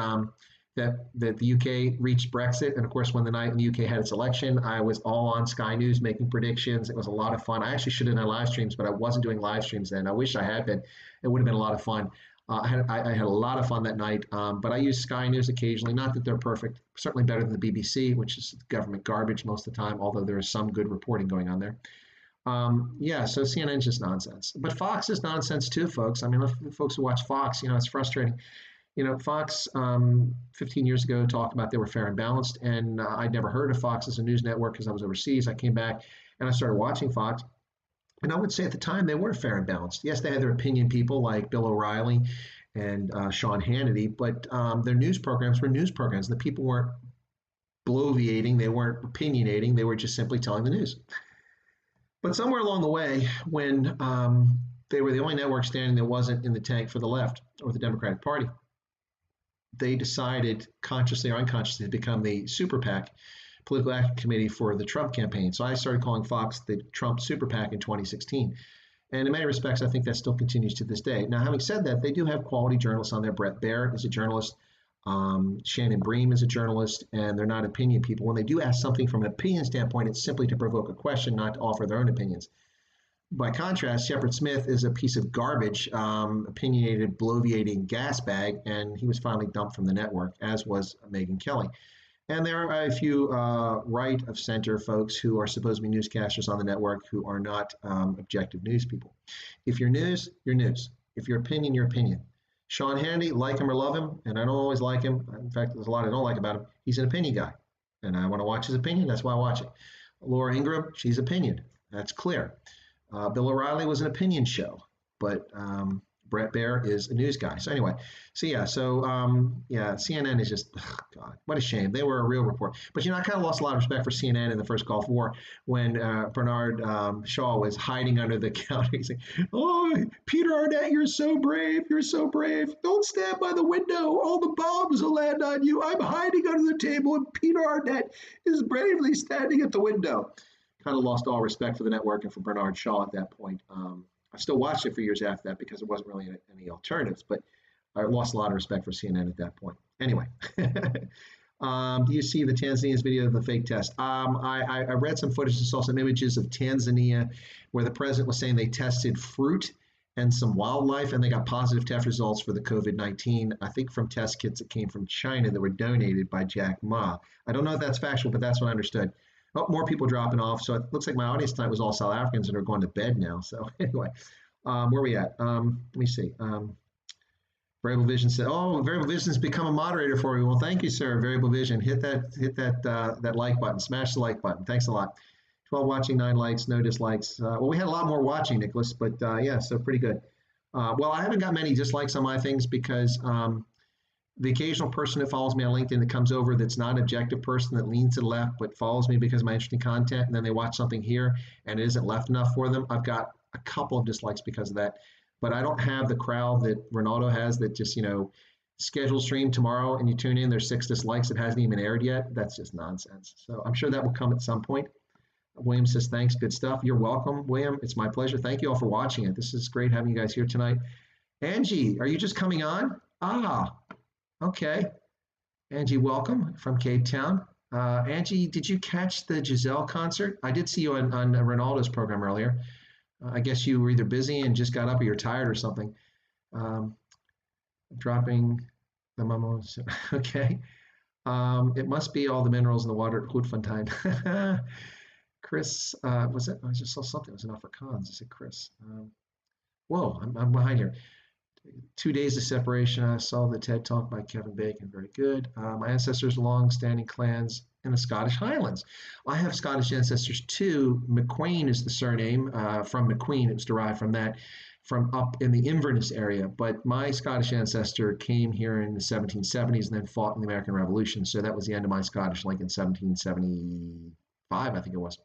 that the UK reached Brexit, and of course when the night the UK had its election, I was all on Sky News making predictions. It was a lot of fun. I actually should have done live streams, but I wasn't doing live streams then. I wish I had been. It would have been a lot of fun. I had a lot of fun that night, but I use Sky News occasionally. Not that they're perfect, certainly better than the BBC, which is government garbage most of the time, although there is some good reporting going on there. Yeah, so CNN's just nonsense. But Fox is nonsense too, folks. I mean, folks who watch Fox, it's frustrating. Fox 15 years ago talked about they were fair and balanced, and I'd never heard of Fox as a news network because I was overseas. I came back and I started watching Fox. And I would say at the time they were fair and balanced. Yes, they had their opinion people like Bill O'Reilly and Sean Hannity, but their news programs were news programs. The people weren't bloviating, they weren't opinionating, they were just simply telling the news. But somewhere along the way, when they were the only network standing that wasn't in the tank for the left or the Democratic Party, they decided, consciously or unconsciously, to become the super PAC, political action committee for the Trump campaign. So I started calling Fox the Trump super PAC in 2016. And in many respects, I think that still continues to this day. Now, having said that, they do have quality journalists on there. Bret Baier is a journalist. Shannon Bream is a journalist, and they're not opinion people. When they do ask something from an opinion standpoint, it's simply to provoke a question, not to offer their own opinions. By contrast, Shepard Smith is a piece of garbage, opinionated, bloviating gas bag, and he was finally dumped from the network, as was Megyn Kelly. And there are a few right of center folks who are supposed to be newscasters on the network who are not objective news people. If you're news, you're news. If you're opinion, you're opinion. Sean Hannity, like him or love him, and I don't always like him. In fact, there's a lot I don't like about him. He's an opinion guy, and I want to watch his opinion. That's why I watch it. Laura Ingraham, she's opinion. That's clear. Bill O'Reilly was an opinion show, but Bret Baier is a news guy. So anyway, CNN is just, ugh, God, what a shame. They were a real report. But I kind of lost a lot of respect for CNN in the first Gulf War when Bernard Shaw was hiding under the counter. He's like, "Oh, Peter Arnett, you're so brave. You're so brave. Don't stand by the window. All the bombs will land on you. I'm hiding under the table, and Peter Arnett is bravely standing at the window." Kind of lost all respect for the network and for Bernard Shaw at that point. I still watched it for years after that because there wasn't really any alternatives, but I lost a lot of respect for CNN at that point. Anyway, do you see the Tanzania's video of the fake test? I read some footage and saw some images of Tanzania where the president was saying they tested fruit and some wildlife, and they got positive test results for the COVID-19, I think from test kits that came from China that were donated by Jack Ma. I don't know if that's factual, but that's what I understood. Oh, more people dropping off. So it looks like my audience tonight was all South Africans that are going to bed now. So anyway, where are we at? Let me see. Variable Vision said, "Oh, Variable Vision's become a moderator for me." Well, thank you, sir. Variable Vision, hit that like button, smash the like button. Thanks a lot. 12 watching, 9 likes, no dislikes. Well, we had a lot more watching, Nicholas, but yeah, so pretty good. Well, I haven't got many dislikes on my things because the occasional person that follows me on LinkedIn that comes over that's not an objective person that leans to the left but follows me because of my interesting content, and then they watch something here and it isn't left enough for them. I've got a couple of dislikes because of that, but I don't have the crowd that Ronaldo has that just, schedule stream tomorrow and you tune in, there's 6 dislikes, it hasn't even aired yet. That's just nonsense. So I'm sure that will come at some point. William says, "Thanks, good stuff." You're welcome, William. It's my pleasure. Thank you all for watching it. This is great having you guys here tonight. Angie, are you just coming on? Okay. Angie, welcome from Cape Town. Angie, did you catch the Giselle concert? I did see you on Ronaldo's program earlier. I guess you were either busy and just got up or you're tired or something. Dropping the memos. Okay. It must be all the minerals in the water at Grootfontein. Chris, was it? I just saw something. It was an Afrikaans. Is it Chris? Whoa, I'm behind here. 2 days of separation. I saw the TED Talk by Kevin Bacon. Very good. My ancestors' long-standing clans in the Scottish Highlands. I have Scottish ancestors too. McQueen is the surname from McQueen. It was derived from that, from up in the Inverness area. But my Scottish ancestor came here in the 1770s and then fought in the American Revolution. So that was the end of my Scottish link in 1775, I think it was.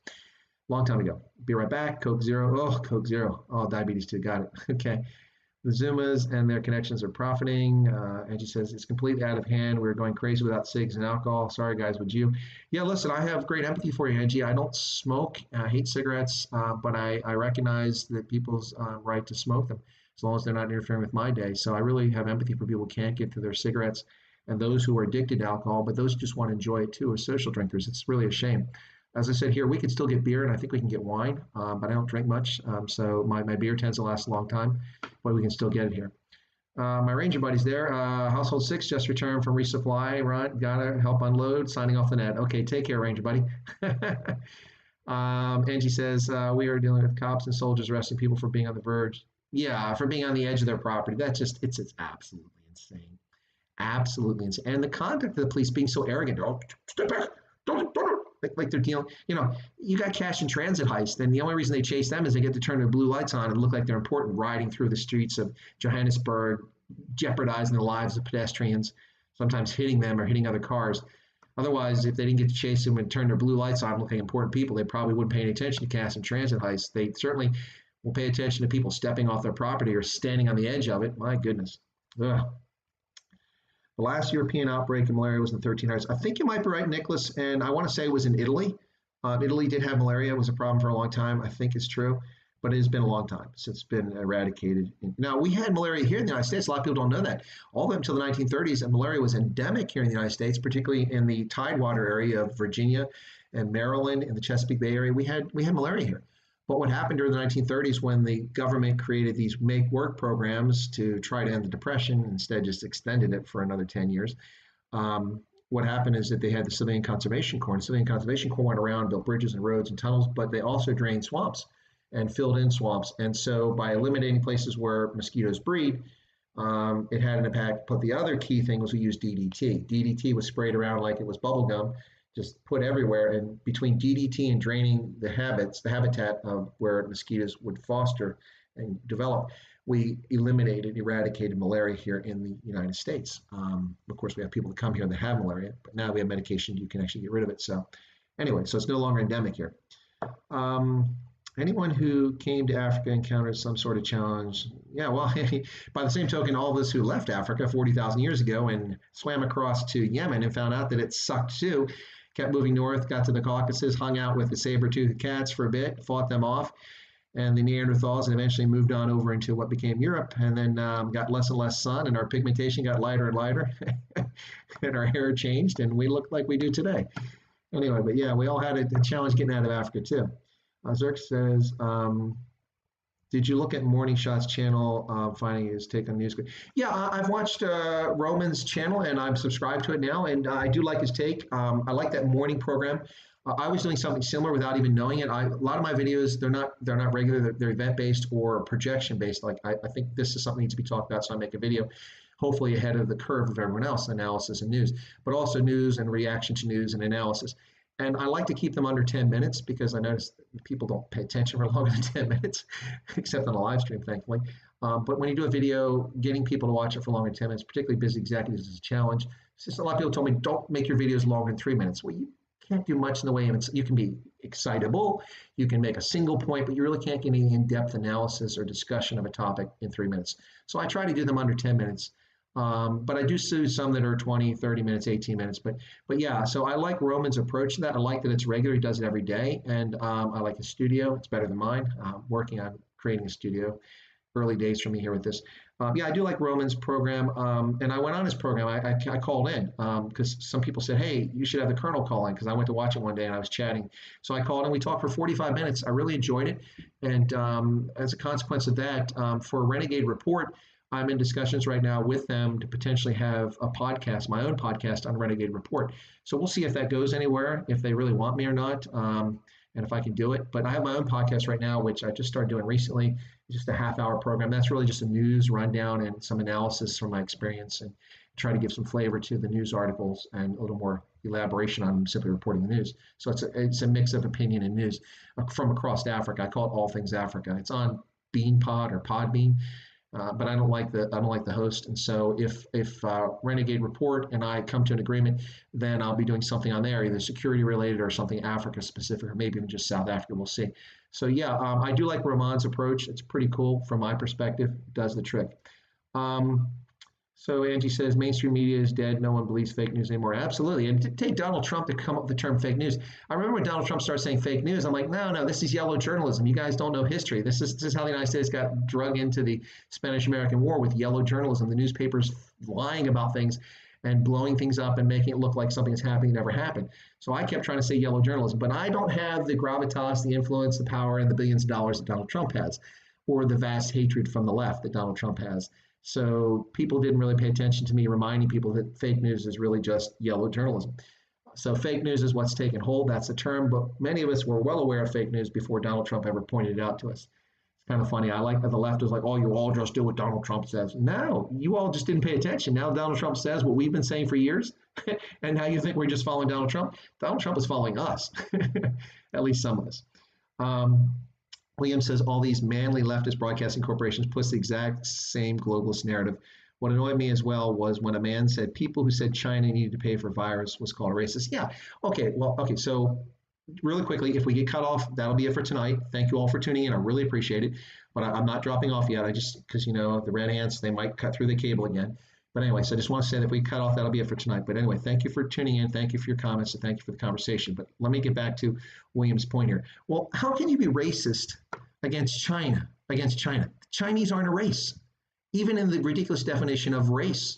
Long time ago. Be right back. Coke Zero. Oh, Coke Zero. Oh, diabetes too. Got it. Okay. The Zumas and their connections are profiting. Angie says, "It's completely out of hand. We're going crazy without cigs and alcohol. Sorry, guys, would you?" Yeah, listen, I have great empathy for you, Angie. I don't smoke. I hate cigarettes, but I recognize that people's right to smoke them as long as they're not interfering with my day. So I really have empathy for people who can't get to their cigarettes and those who are addicted to alcohol, but those who just want to enjoy it too as social drinkers. It's really a shame. As I said here, we can still get beer, and I think we can get wine, but I don't drink much, so my beer tends to last a long time, but we can still get it here. My Ranger buddy's there. Household 6 just returned from resupply. Run, gotta help unload. Signing off the net. Okay, take care, Ranger buddy. Angie says, "We are dealing with cops and soldiers arresting people for being on the verge." Yeah, for being on the edge of their property. That's just, it's absolutely insane. Absolutely insane. And the conduct of the police being so arrogant. Oh, step back. Don't. Like they're dealing, you got cash in transit heist, and the only reason they chase them is they get to turn their blue lights on and look like they're important, riding through the streets of Johannesburg, jeopardizing the lives of pedestrians, sometimes hitting them or hitting other cars. Otherwise, if they didn't get to chase them and turn their blue lights on, looking important people, they probably wouldn't pay any attention to cash in transit heists. They certainly will pay attention to people stepping off their property or standing on the edge of it. My goodness. Ugh. The last European outbreak of malaria was in the 1300s. I think you might be right, Nicholas, and I want to say it was in Italy. Italy did have malaria. It was a problem for a long time. I think it's true. but it has been a long time since it's been eradicated. Now, we had malaria here in the United States. A lot of people don't know that. All the way until the 1930s, and malaria was endemic here in the United States, particularly in the Tidewater area of Virginia and Maryland and the Chesapeake Bay area. We had malaria here. But what happened during the 1930s when the government created these make work programs to try to end the Depression, instead just extended it for another 10 years, what happened is that they had the Civilian Conservation Corps. And the Civilian Conservation Corps went around, built bridges and roads and tunnels, but they also drained swamps and filled in swamps. And so by eliminating places where mosquitoes breed, it had an impact. But the other key thing was we used DDT. DDT was sprayed around like it was bubble gum, just put everywhere. And between DDT and draining the habitat of where mosquitoes would foster and develop, we eradicated malaria here in the United States. Of course, we have people that come here that have malaria, but now we have medication you can actually get rid of it. So anyway, so it's no longer endemic here. Anyone who came to Africa encountered some sort of challenge. Yeah, well, by the same token, all of us who left Africa 40,000 years ago and swam across to Yemen and found out that it sucked too, kept moving north, got to the Caucasus, hung out with the saber-toothed cats for a bit, fought them off, and the Neanderthals, and eventually moved on over into what became Europe, and then got less and less sun, and our pigmentation got lighter and lighter, and our hair changed, and we look like we do today. Anyway, but yeah, we all had a challenge getting out of Africa too. Zerk says, did you look at Morning Shots channel, finding his take on news? Yeah, I've watched Roman's channel, and I'm subscribed to it now, and I do like his take. I like that morning program. I was doing something similar without even knowing it. A lot of my videos, they're not regular, they're event-based or projection-based. Like I think this is something that needs to be talked about, so I make a video, hopefully ahead of the curve of everyone else, analysis and news, but also news and reaction to news and analysis. And I like to keep them under 10 minutes because I notice people don't pay attention for longer than 10 minutes, except on a live stream, thankfully. But when you do a video, getting people to watch it for longer than 10 minutes, particularly busy executives, is a challenge. Just a lot of people told me, don't make your videos longer than 3 minutes. Well, you can't do much in the way of it. You can be excitable, you can make a single point, but you really can't get any in-depth analysis or discussion of a topic in 3 minutes. So I try to do them under 10 minutes. But I do see some that are 20, 30 minutes, 18 minutes. But yeah, so I like Roman's approach to that. I like that it's regular. He does it every day. And I like his studio. It's better than mine. Working on creating a studio. Early days for me here with this. Yeah, I do like Roman's program. And I went on his program. I called in because some people said, hey, you should have the Colonel call in, because I went to watch it one day and I was chatting. So I called and we talked for 45 minutes. I really enjoyed it. And as a consequence of that, for Renegade Report, I'm in discussions right now with them to potentially have a podcast, my own podcast on Renegade Report. So we'll see if that goes anywhere, if they really want me or not, and if I can do it. But I have my own podcast right now, which I just started doing recently. It's just a half-hour program. That's really just a news rundown and some analysis from my experience, and try to give some flavor to the news articles and a little more elaboration on simply reporting the news. So it's a mix of opinion and news from across Africa. I call it All Things Africa. It's on BeanPod or Podbean. But I don't like the host, and so if Renegade Report and I come to an agreement, then I'll be doing something on there, either security related or something Africa specific, or maybe even just South Africa. We'll see. So yeah, I do like Roman's approach. It's pretty cool from my perspective. It does the trick. So Angie says mainstream media is dead. No one believes fake news anymore. Absolutely. And to take Donald Trump to come up with the term fake news. I remember when Donald Trump started saying fake news, I'm like, no, this is yellow journalism. You guys don't know history. This is how the United States got drug into the Spanish-American War, with yellow journalism, the newspapers lying about things and blowing things up and making it look like something that's happening never happened. So I kept trying to say yellow journalism, but I don't have the gravitas, the influence, the power, and the billions of dollars that Donald Trump has, or the vast hatred from the left that Donald Trump has. So people didn't really pay attention to me reminding people that fake news is really just yellow journalism. So fake news is what's taken hold. That's the term. But many of us were well aware of fake news before Donald Trump ever pointed it out to us. It's kind of funny. I like that the left is like, oh, you all just do what Donald Trump says. No, you all just didn't pay attention. Now Donald Trump says what we've been saying for years. And now you think we're just following Donald Trump. Donald Trump is following us, at least some of us. William says all these manly leftist broadcasting corporations push the exact same globalist narrative. What annoyed me as well was when a man said people who said China needed to pay for virus was called a racist. Yeah. Okay. So really quickly, if we get cut off, that'll be it for tonight. Thank you all for tuning in. I really appreciate it. But I'm not dropping off yet. I just, because, the red ants, they might cut through the cable again. But anyway, so I just want to say that if we cut off, that'll be it for tonight. But anyway, thank you for tuning in. Thank you for your comments, and thank you for the conversation. But let me get back to William's point here. Well, how can you be racist against China, against China. Chinese aren't a race. Even in the ridiculous definition of race,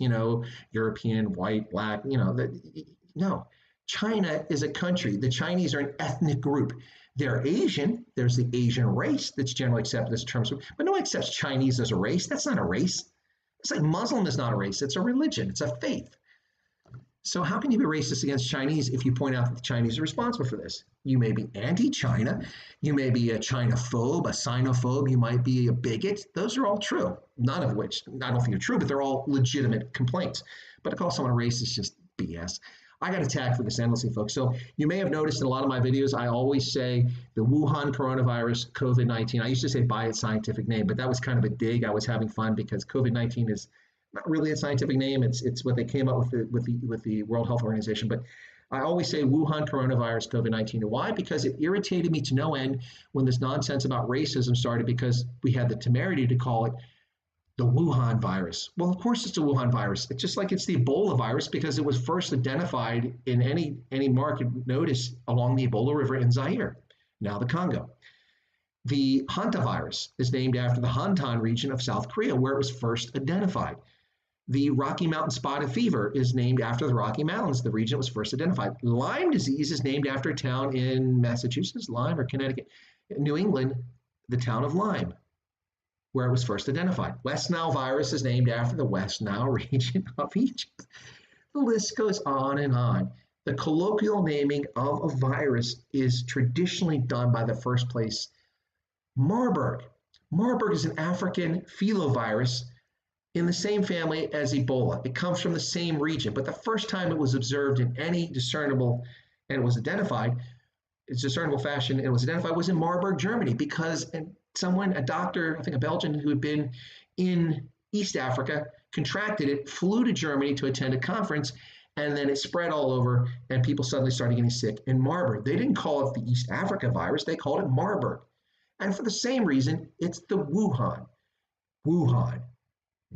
European, white, black, no. China is a country. The Chinese are an ethnic group. They're Asian. There's the Asian race that's generally accepted as terms, but no one accepts Chinese as a race. That's not a race. It's like Muslim is not a race. It's a religion. It's a faith. So how can you be racist against Chinese if you point out that the Chinese are responsible for this? You may be anti-China, you may be a Chinaphobe, a Sinophobe, you might be a bigot. Those are all true. None of which I don't think are true, but they're all legitimate complaints. But to call someone a racist is just BS. I got attacked for this endlessly, folks. So you may have noticed in a lot of my videos, I always say the Wuhan coronavirus, COVID-19. I used to say by its scientific name, but that was kind of a dig. I was having fun because COVID-19 is not really a scientific name. It's what they came up with the World Health Organization. But I always say Wuhan coronavirus COVID-19. Why? Because it irritated me to no end when this nonsense about racism started, because we had the temerity to call it the Wuhan virus. Well, of course it's a Wuhan virus. It's just like it's the Ebola virus because it was first identified in any market notice along the Ebola River in Zaire, now the Congo. The hantavirus is named after the Hantan region of South Korea, where it was first identified. The Rocky Mountain spotted fever is named after the Rocky Mountains, the region it was first identified. Lyme disease is named after a town in Massachusetts, Lyme, or Connecticut, New England, the town of Lyme, where it was first identified. West Nile virus is named after the West Nile region of Egypt. The list goes on and on. The colloquial naming of a virus is traditionally done by the first place, Marburg. Marburg is an African filovirus in the same family as Ebola. It comes from the same region, but the first time it was observed in any discernible and it was identified, it's discernible fashion, and it was identified was in Marburg, Germany, because someone, a doctor, I think a Belgian who had been in East Africa, contracted it, flew to Germany to attend a conference, and then it spread all over, and people suddenly started getting sick in Marburg. They didn't call it the East Africa virus, they called it Marburg. And for the same reason, it's the Wuhan. Wuhan.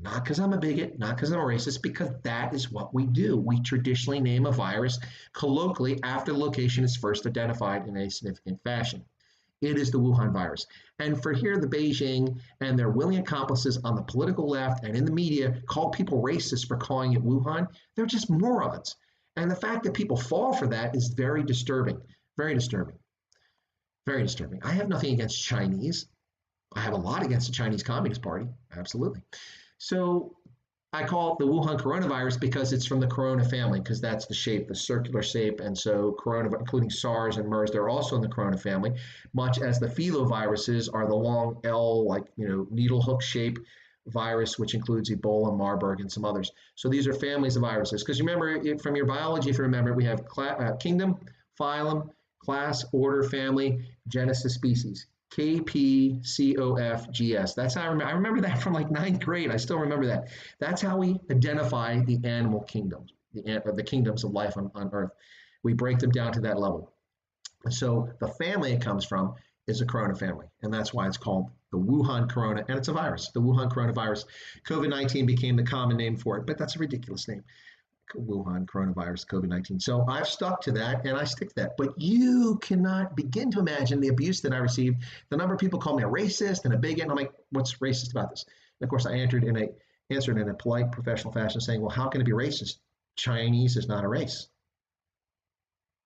Not because I'm a bigot, not because I'm a racist, because that is what we do. We traditionally name a virus colloquially after the location is first identified in a significant fashion. It is the Wuhan virus. And for here, the Beijing and their willing accomplices on the political left and in the media call people racist for calling it Wuhan. They're just morons. And the fact that people fall for that is very disturbing, very disturbing, very disturbing. I have nothing against Chinese. I have a lot against the Chinese Communist Party, absolutely. So I call it the Wuhan coronavirus because it's from the corona family, because that's the shape, the circular shape. And so corona, including SARS and MERS, they're also in the corona family, much as the filoviruses are the long L, needle hook shape virus, which includes Ebola, Marburg, and some others. So these are families of viruses. Because remember, from your biology, if you remember, we have kingdom, phylum, class, order, family, genus, species. KPCOFGS. That's how I remember that from like ninth grade. I still remember that. That's how we identify the animal kingdoms, the kingdoms of life on Earth. We break them down to that level. And so the family it comes from is a corona family, and that's why it's called the Wuhan corona, and it's a virus. The Wuhan coronavirus. COVID-19 became the common name for it, but that's a ridiculous name. Wuhan coronavirus, COVID-19. So I've stuck to that and I stick to that. But you cannot begin to imagine the abuse that I received. The number of people call me a racist and a bigot. And I'm like, what's racist about this? And of course, I answered in a polite professional fashion saying, well, how can it be racist? Chinese is not a race.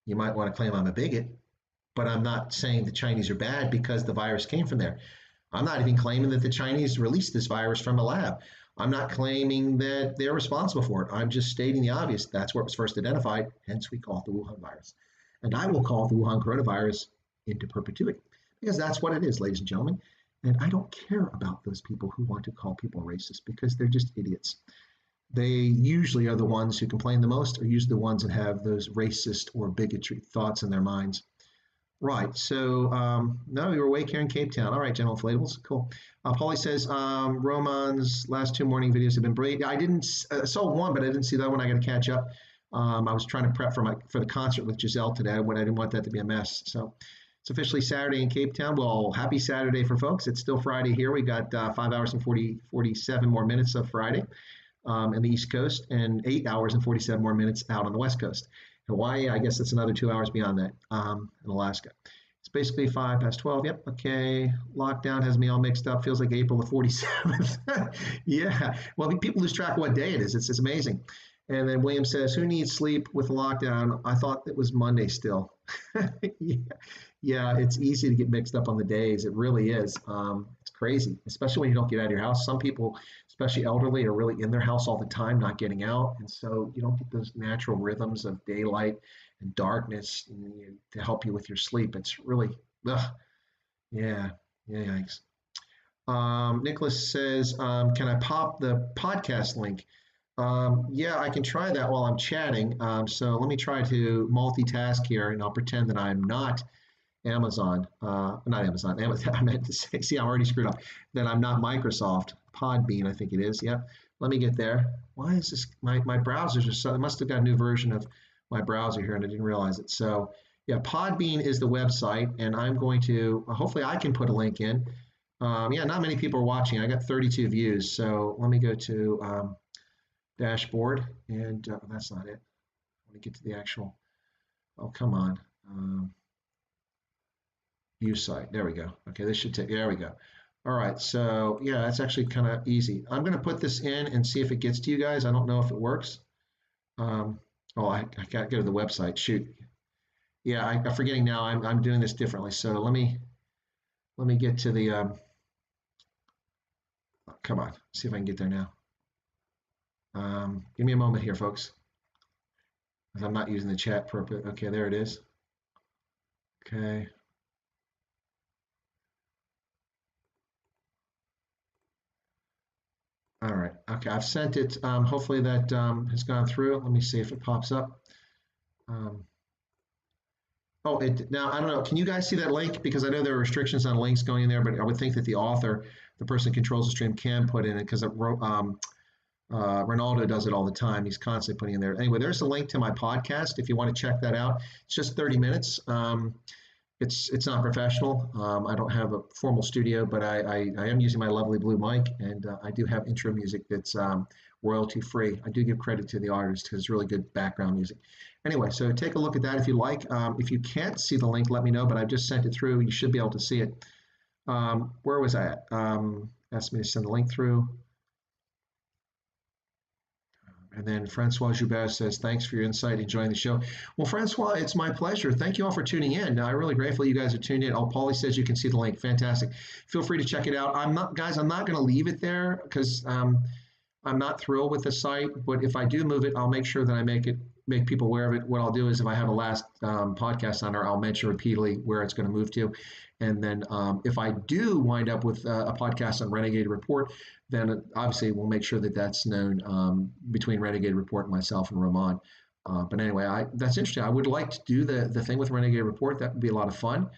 You might want to claim I'm a bigot, but I'm not saying the Chinese are bad because the virus came from there. I'm not even claiming that the Chinese released this virus from a lab. I'm not claiming that they're responsible for it. I'm just stating the obvious. That's where it was first identified, hence we call it the Wuhan virus. And I will call it the Wuhan coronavirus into perpetuity, because that's what it is, ladies and gentlemen. And I don't care about those people who want to call people racist, because they're just idiots. They usually are the ones who complain the most, or usually the ones that have those racist or bigotry thoughts in their minds. Right. So, no, we were awake here in Cape Town. All right, General Inflatables. Cool. Paulie says, Roman's last two morning videos have been brilliant. I didn't saw one, but I didn't see that one. I got to catch up. I was trying to prep for the concert with Giselle today when I didn't want that to be a mess. So it's officially Saturday in Cape Town. Well, happy Saturday for folks. It's still Friday here. We got 5 hours and 47 more minutes of Friday in the East Coast, and 8 hours and 47 more minutes out on the West Coast. Hawaii, I guess it's another 2 hours beyond that in Alaska. It's basically 5 past 12. Yep. Okay. Lockdown has me all mixed up. Feels like April the 47th. Yeah. Well, people lose track of what day it is. It's amazing. And then William says, "Who needs sleep with lockdown? I thought it was Monday still." Yeah. Yeah, it's easy to get mixed up on the days. It really is. It's crazy, especially when you don't get out of your house. Some people, especially elderly, are really in their house all the time, not getting out, and so you don't get those natural rhythms of daylight and darkness to help you with your sleep. It's really, ugh, yeah, yeah, yikes. Nicholas says, "Can I pop the podcast link?" Yeah, I can try that while I'm chatting. So let me try to multitask here, and I'll pretend that I'm not Amazon, not Amazon. I meant to say, see, I already screwed up. That I'm not Microsoft. Podbean, I think it is. Yep. Let me get there. Why is this? My browsers are so. I must have got a new version of my browser here, and I didn't realize it. So, yeah, Podbean is the website, and I'm going to. Hopefully, I can put a link in. Yeah, not many people are watching. I got 32 views. So let me go to dashboard, and that's not it. Let me get to the actual. Oh, come on. View site. There we go. Okay, this should take, there we go. All right, so yeah, that's actually kind of easy. I'm going to put this in and see if it gets to you guys. I don't know if it works. Um, oh, I can't go to the website. Shoot. Yeah, I'm forgetting now. I'm doing this differently. So let me get to the, come on, see if I can get there now. Give me a moment here, folks, because I'm not using the chat purpose. Okay, there it is. Okay. All right. Okay, I've sent it. Hopefully that has gone through. Let me see if it pops up. Um, oh, now I don't know. Can you guys see that link? Because I know there are restrictions on links going in there, but I would think that the author, the person who controls the stream, can put in it because Ronaldo does it all the time. He's constantly putting in there. Anyway, there's a link to my podcast if you want to check that out. It's just 30 minutes. It's not professional. I don't have a formal studio, but I am using my lovely blue mic, and I do have intro music that's royalty free. I do give credit to the artist because it's really good background music. Anyway, so take a look at that if you like. If you can't see the link, let me know, but I've just sent it through. You should be able to see it. Where was I at? Asked me to send the link through. And then Francois Joubert says, "Thanks for your insight, enjoying the show." Well, Francois, it's my pleasure. Thank you all for tuning in. I'm really grateful you guys are tuned in. Oh, Paulie says you can see the link. Fantastic. Feel free to check it out. I'm not going to leave it there because I'm not thrilled with the site, but if I do move it, I'll make sure that I make people aware of it. What I'll do is if I have a last podcast on there, I'll mention repeatedly where it's going to move to. And then if I do wind up with a podcast on Renegade Report, then obviously we'll make sure that that's known between Renegade Report and myself and Ramon. But anyway, that's interesting. I would like to do the thing with Renegade Report. That would be a lot of fun.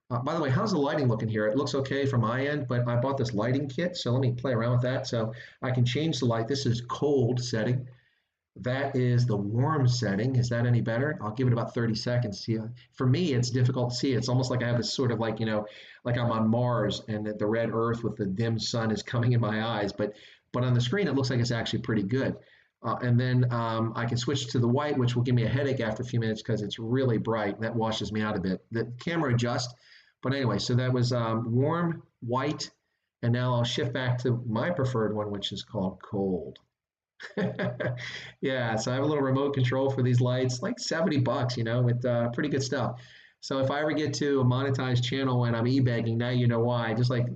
By the way, how's the lighting looking here? It looks okay from my end, but I bought this lighting kit, so let me play around with that. So I can change the light. This is cold setting. That is the warm setting. Is that any better? I'll give it about 30 seconds. See, for me, it's difficult to see. It's almost like I have this sort of like, like I'm on Mars and that the red Earth with the dim sun is coming in my eyes. But on the screen, it looks like it's actually pretty good. And then I can switch to the white, which will give me a headache after a few minutes because it's really bright. And that washes me out a bit. The camera adjusts. But anyway, so that was warm, white, and now I'll shift back to my preferred one, which is called cold. Yeah, so I have a little remote control for these lights, like $70, with pretty good stuff. So if I ever get to a monetized channel and I'm e-bagging, now you know why. Just like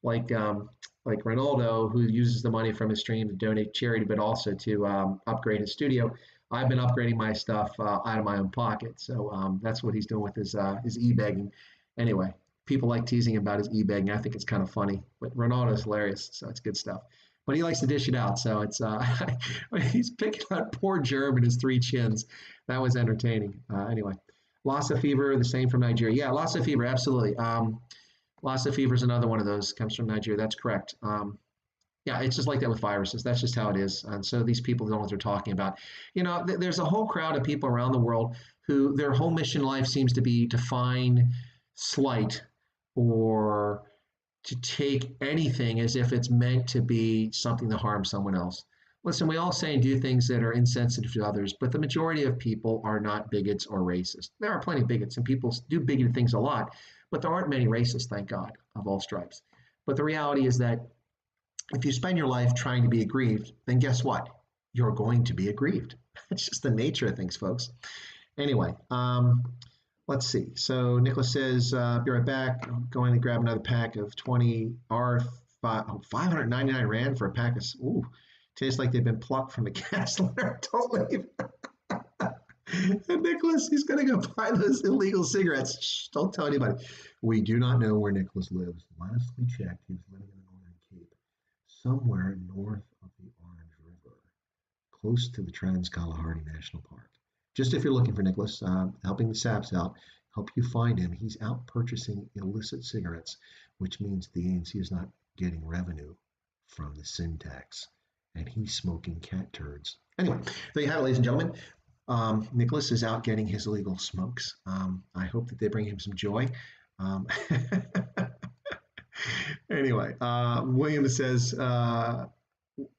like Ronaldo, who uses the money from his stream to donate charity, but also to upgrade his studio. I've been upgrading my stuff out of my own pocket. So that's what he's doing with his e-bagging. Anyway, people like teasing about his e-bagging. I think it's kind of funny, but Ronaldo's hilarious, so it's good stuff. But he likes to dish it out, so it's he's picking on poor Germ and his three chins. That was entertaining. Anyway, Lassa fever, the same from Nigeria. Yeah, Lassa fever, absolutely. Lassa fever is another one of those. Comes from Nigeria. That's correct. Yeah, it's just like that with viruses. That's just how it is. And so these people don't know what they're talking about. There's a whole crowd of people around the world who their whole mission in life seems to be to find slight or to take anything as if it's meant to be something to harm someone else. Listen, we all say and do things that are insensitive to others, but the majority of people are not bigots or racist. There are plenty of bigots, and people do bigoted things a lot, but there aren't many racists, thank God, of all stripes. But the reality is that if you spend your life trying to be aggrieved, then guess what? You're going to be aggrieved. It's just the nature of things, folks. Anyway, let's see. So Nicholas says, be right back. I'm going to grab another pack of 20 R5, 599 Rand for a pack of, ooh, tastes like they've been plucked from a gas lighter. Don't leave. And Nicholas, he's going to go buy those illegal cigarettes. Shh, don't tell anybody. We do not know where Nicholas lives. Last we checked, he was living in the Northern Cape, somewhere north of the Orange River, close to the Trans-Kalahari National Park. Just if you're looking for Nicholas, helping the SAPs out, help you find him. He's out purchasing illicit cigarettes, which means the ANC is not getting revenue from the sin tax. And he's smoking cat turds. Anyway, there you have it, ladies and gentlemen. Nicholas is out getting his illegal smokes. I hope that they bring him some joy. Um, anyway, William says,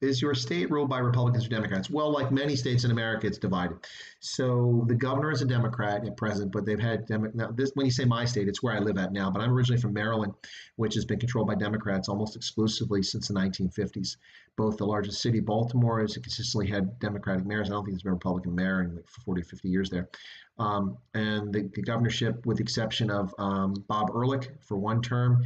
is your state ruled by Republicans or Democrats? Well, like many states in America, it's divided. So the governor is a Democrat at present, but they've had now this. When you say my state, it's where I live at now. But I'm originally from Maryland, which has been controlled by Democrats almost exclusively since the 1950s. Both the largest city, Baltimore, has consistently had Democratic mayors. I don't think there's been a Republican mayor in like 40 or 50 years there. And the governorship, with the exception of Bob Ehrlich for one term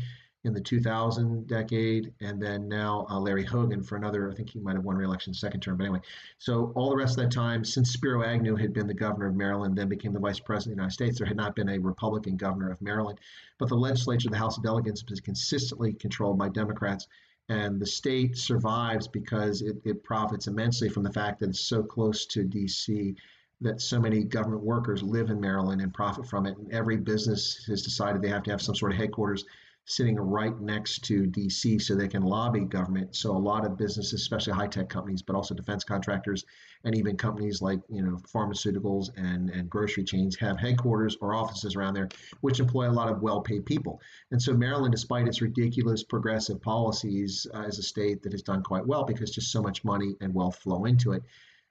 in the 2000 decade, and then now Larry Hogan for another. I think he might have won re-election second term, but anyway. So all the rest of that time, since Spiro Agnew had been the governor of Maryland, then became the vice president of the United States, there had not been a Republican governor of Maryland. But the legislature, the House of Delegates, is consistently controlled by Democrats. And the state survives because it profits immensely from the fact that it's so close to D.C., that so many government workers live in Maryland and profit from it. And every business has decided they have to have some sort of headquarters sitting right next to DC so they can lobby government. So a lot of businesses, especially high-tech companies, but also defense contractors and even companies like pharmaceuticals and grocery chains have headquarters or offices around there, which employ a lot of well-paid people. And so Maryland, despite its ridiculous progressive policies, is a state that has done quite well because just so much money and wealth flow into it,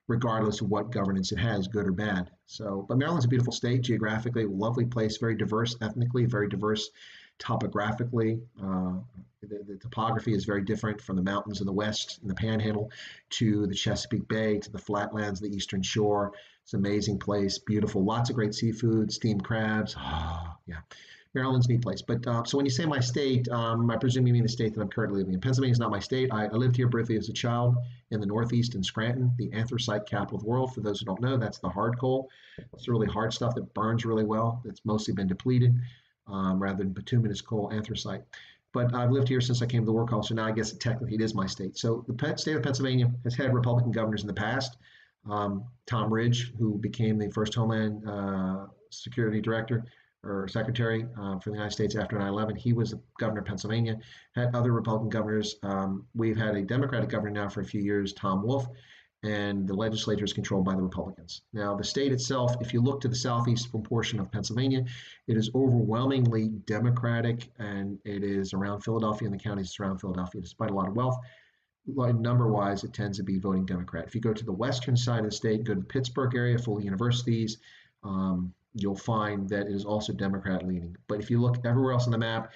regardless of what governance it has, good or bad. So, but Maryland's a beautiful state, geographically, lovely place, very diverse ethnically, very diverse topographically. The topography is very different from the mountains in the west and the Panhandle to the Chesapeake Bay to the flatlands, the Eastern Shore. It's an amazing place, beautiful, lots of great seafood, steamed crabs. Oh, yeah. Maryland's a neat place. But so when you say my state, I presume you mean the state that I'm currently living in. Pennsylvania is not my state. I lived here briefly as a child in the Northeast in Scranton, the anthracite capital of the world. For those who don't know, that's the hard coal. It's the really hard stuff that burns really well. It's mostly been depleted rather than bituminous coal, anthracite. But I've lived here since I came to the War College, so now I guess technically it is my state. So the state of Pennsylvania has had Republican governors in the past. Tom Ridge, who became the first Homeland Security Director or Secretary for the United States after 9/11, he was the governor of Pennsylvania. Had other Republican governors. We've had a Democratic governor now for a few years, Tom Wolf, and the legislature is controlled by the Republicans. Now, the state itself, if you look to the southeastern portion of Pennsylvania, it is overwhelmingly Democratic, and it is around Philadelphia and the counties around Philadelphia, despite a lot of wealth. Number-wise, it tends to be voting Democrat. If you go to the western side of the state, go to the Pittsburgh area, full of universities, you'll find that it is also Democrat leaning. But if you look everywhere else on the map,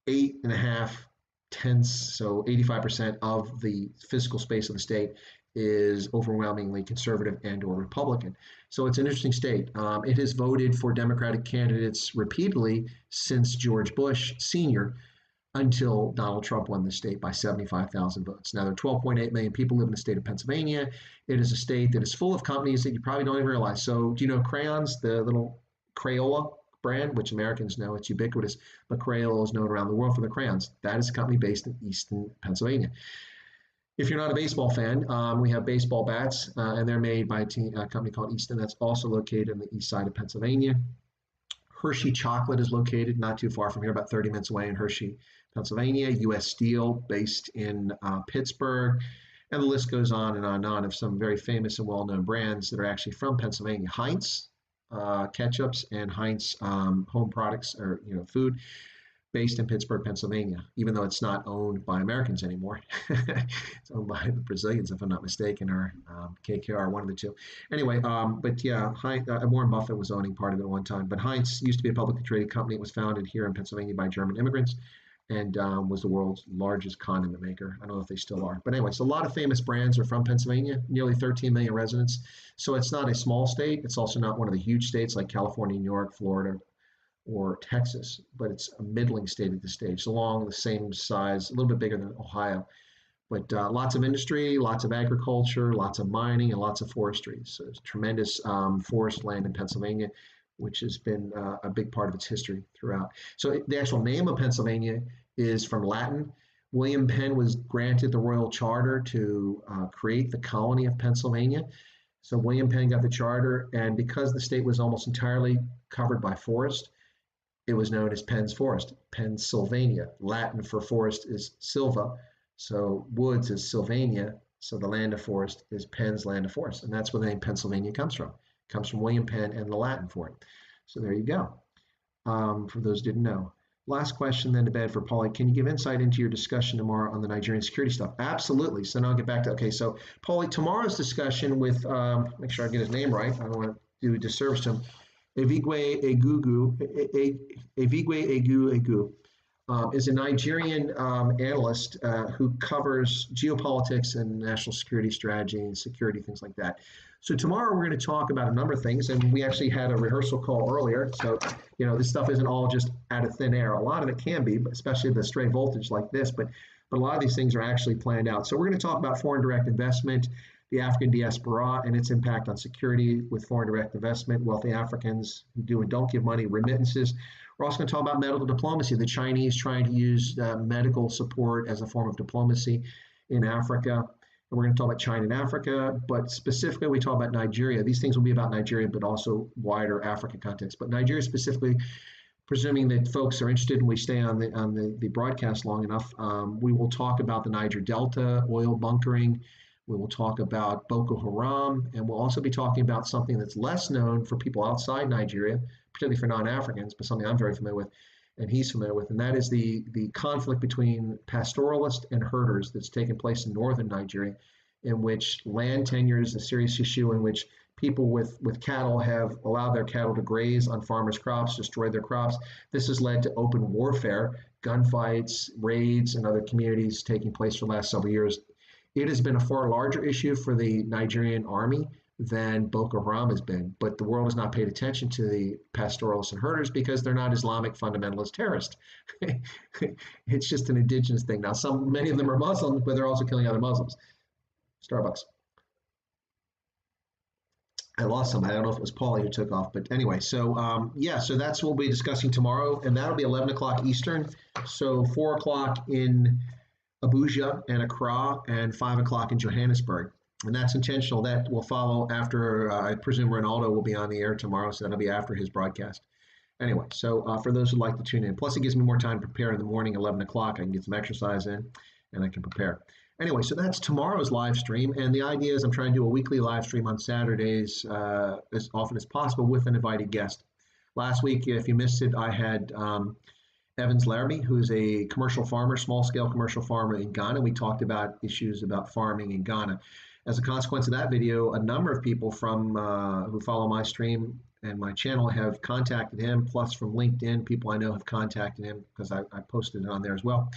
8.5 tenths, so 85% of the physical space of the state is overwhelmingly conservative and or Republican. So it's an interesting state. It has voted for Democratic candidates repeatedly since George Bush Sr. until Donald Trump won the state by 75,000 votes. Now, there are 12.8 million people live in the state of Pennsylvania. It is a state that is full of companies that you probably don't even realize. So do you know crayons, the little Crayola brand, which Americans know, it's ubiquitous, but Crayola is known around the world for the crayons. That is a company based in Easton, Pennsylvania. If you're not a baseball fan, we have baseball bats, and they're made by a company called Easton that's also located on the east side of Pennsylvania. Hershey Chocolate is located not too far from here, about 30 minutes away in Hershey, Pennsylvania. U.S. Steel, based in Pittsburgh. And the list goes on and on and on of some very famous and well-known brands that are actually from Pennsylvania. Heinz ketchups and Heinz home products or food based in Pittsburgh, Pennsylvania, even though it's not owned by Americans anymore. It's owned by the Brazilians, if I'm not mistaken, or KKR, one of the two. Anyway, but yeah, Warren Buffett was owning part of it at one time. But Heinz used to be a publicly traded company. It was founded here in Pennsylvania by German immigrants and was the world's largest condiment maker. I don't know if they still are. But anyway, so a lot of famous brands are from Pennsylvania, nearly 13 million residents. So it's not a small state. It's also not one of the huge states like California, New York, Florida, or Texas, but it's a middling state at this stage, along the same size, a little bit bigger than Ohio. But lots of industry, lots of agriculture, lots of mining, and lots of forestry. So there's tremendous forest land in Pennsylvania, which has been a big part of its history throughout. So the actual name of Pennsylvania is from Latin. William Penn was granted the royal charter to create the colony of Pennsylvania. So William Penn got the charter, and because the state was almost entirely covered by forest, it was known as Penn's Forest, Pennsylvania. Latin for forest is Silva, so woods is Sylvania, so the land of forest is Penn's land of forest, and that's where the name Pennsylvania comes from. It comes from William Penn and the Latin for it. So there you go. For those who didn't know. Last question then to bed for Paulie. Can you give insight into your discussion tomorrow on the Nigerian security stuff? Absolutely. So now I'll get back to, okay, so Paulie, tomorrow's discussion with, make sure I get his name right. I don't want to do a disservice to him. Evigwe Egu is a Nigerian analyst who covers geopolitics and national security strategy and security, things like that. So tomorrow we're going to talk about a number of things, and we actually had a rehearsal call earlier. So, this stuff isn't all just out of thin air. A lot of it can be, especially the stray voltage like this, but a lot of these things are actually planned out. So we're going to talk about foreign direct investment, the African diaspora and its impact on security with foreign direct investment, wealthy Africans who do and don't give money, remittances. We're also going to talk about medical diplomacy, the Chinese trying to use medical support as a form of diplomacy in Africa. And we're going to talk about China and Africa, but specifically we talk about Nigeria. These things will be about Nigeria, but also wider African context. But Nigeria specifically, presuming that folks are interested and we stay on the broadcast long enough, we will talk about the Niger Delta, oil bunkering. We will talk about Boko Haram, and we'll also be talking about something that's less known for people outside Nigeria, particularly for non-Africans, but something I'm very familiar with and he's familiar with, and that is the conflict between pastoralists and herders that's taken place in northern Nigeria, in which land tenure is a serious issue, in which people with cattle have allowed their cattle to graze on farmers' crops, destroyed their crops. This has led to open warfare, gunfights, raids, and other communities taking place for the last several years. It has been a far larger issue for the Nigerian army than Boko Haram has been, but the world has not paid attention to the pastoralists and herders because they're not Islamic fundamentalist terrorists. It's just an indigenous thing. Now, many of them are Muslims, but they're also killing other Muslims. Starbucks. I lost some. I don't know if it was Paulie who took off, but anyway. So so that's what we'll be discussing tomorrow, and that'll be 11 o'clock Eastern. So 4 o'clock in Abuja and Accra, and 5 o'clock in Johannesburg. And that's intentional. That will follow after, I presume Ronaldo will be on the air tomorrow, so that'll be after his broadcast. Anyway, so for those who'd like to tune in, plus it gives me more time to prepare in the morning, 11 o'clock. I can get some exercise in, and I can prepare. Anyway, so that's tomorrow's live stream, and the idea is I'm trying to do a weekly live stream on Saturdays as often as possible with an invited guest. Last week, if you missed it, I had Evans Larrabee, who's a commercial farmer, small-scale commercial farmer in Ghana. We talked about issues about farming in Ghana. As a consequence of that video, a number of people from who follow my stream and my channel have contacted him, plus from LinkedIn, people I know have contacted him because I posted it on there as well,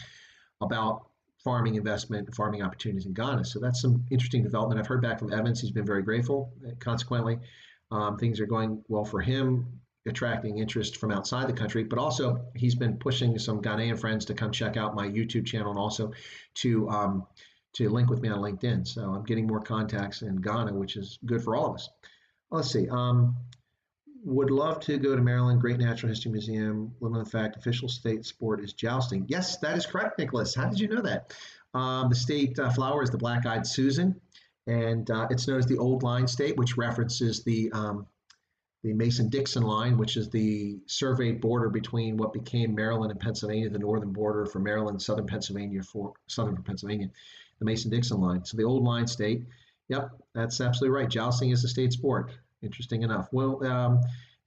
about farming investment, farming opportunities in Ghana. So that's some interesting development. I've heard back from Evans. He's been very grateful. Consequently, things are going well for him, attracting interest from outside the country, but also he's been pushing some Ghanaian friends to come check out my YouTube channel and also to link with me on LinkedIn. So I'm getting more contacts in Ghana, which is good for all of us. Let's see. Would love to go to Maryland, Great Natural History Museum. Little known fact, official state sport is jousting. Yes, that is correct, Nicholas. How did you know that? The state flower is the black-eyed Susan, and it's known as the Old Line State, which references the Mason-Dixon line, which is the surveyed border between what became Maryland and Pennsylvania, the northern border for Maryland, southern Pennsylvania for Pennsylvania, the Mason-Dixon line. So the Old Line State. Yep, that's absolutely right. Jousting is a state sport. Interesting enough. Well,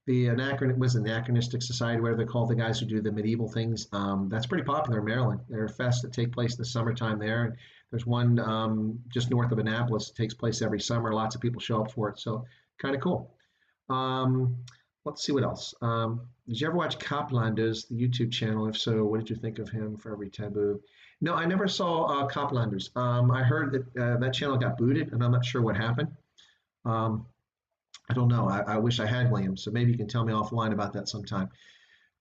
the Anachronistic Society, whatever they call the guys who do the medieval things. That's pretty popular in Maryland. There are fests that take place in the summertime there. And there's one just north of Annapolis. It takes place every summer. Lots of people show up for it. So kind of cool. Um, let's see what else. Did you ever watch Coplanders, the YouTube channel? If so, what did you think of him for every taboo? No, I never saw Coplanders. I heard that that channel got booted, and I'm not sure what happened. Um, I don't know. I wish I had William, so maybe you can tell me offline about that sometime.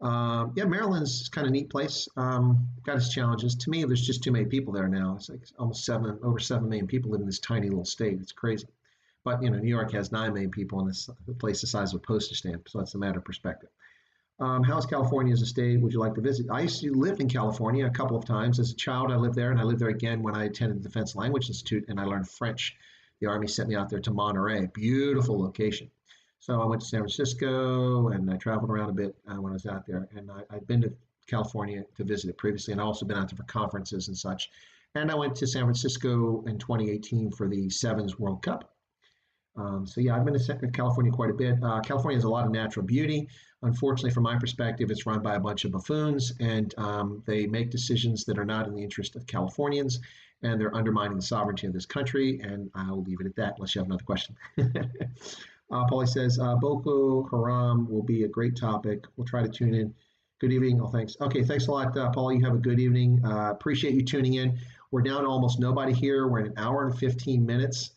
Yeah, Maryland's kind of a neat place. Got its challenges. To me, there's just too many people there now. It's like almost over 7 million people live in this tiny little state. It's crazy. But New York has 9 million people, and this place the size of a postage stamp. So that's a matter of perspective. How's California as a state? Would you like to visit? I used to live in California a couple of times. As a child, I lived there, and I lived there again when I attended the Defense Language Institute, and I learned French. The Army sent me out there to Monterey, beautiful location. So I went to San Francisco, and I traveled around a bit when I was out there. And I'd been to California to visit it previously, and I also been out there for conferences and such. And I went to San Francisco in 2018 for the Sevens World Cup. So yeah, I've been to California quite a bit. California has a lot of natural beauty. Unfortunately, from my perspective, it's run by a bunch of buffoons, and they make decisions that are not in the interest of Californians, and they're undermining the sovereignty of this country. And I'll leave it at that, unless you have another question. Paulie says Boko Haram will be a great topic. We'll try to tune in. Good evening. Oh, thanks. Okay, thanks a lot, Paul. You have a good evening. Appreciate you tuning in. We're down to almost nobody here. We're at an hour and 15 minutes.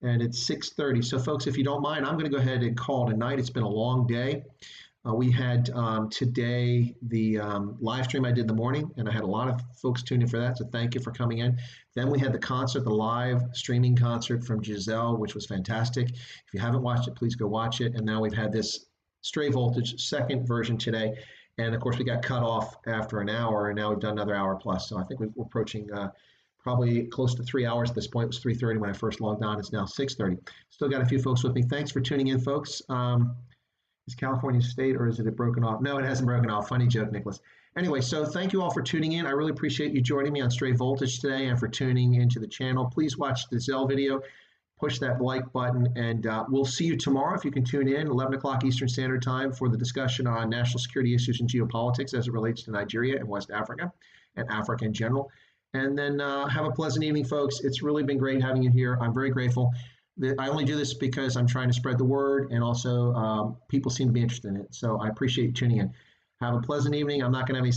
And it's 6:30. So, folks, if you don't mind, I'm going to go ahead and call it a night. It's been a long day. We had today the live stream I did in the morning, and I had a lot of folks tune in for that. So thank you for coming in. Then we had the concert, the live streaming concert from Giselle, which was fantastic. If you haven't watched it, please go watch it. And now we've had this Stray Voltage second version today. And of course, we got cut off after an hour, and now we've done another hour plus. So I think we're approaching probably close to 3 hours at this point. It was 3:30 when I first logged on. It's now 6:30. Still got a few folks with me. Thanks for tuning in, folks. Is California state or is it broken off? No, it hasn't broken off. Funny joke, Nicholas. Anyway, so thank you all for tuning in. I really appreciate you joining me on Stray Voltage today and for tuning into the channel. Please watch the Zell video, push that like button, and we'll see you tomorrow if you can tune in, 11 o'clock Eastern Standard Time, for the discussion on national security issues and geopolitics as it relates to Nigeria and West Africa and Africa in general. And then have a pleasant evening, folks. It's really been great having you here. I'm very grateful. I only do this because I'm trying to spread the word, and also people seem to be interested in it. So I appreciate you tuning in. Have a pleasant evening. I'm not going to have any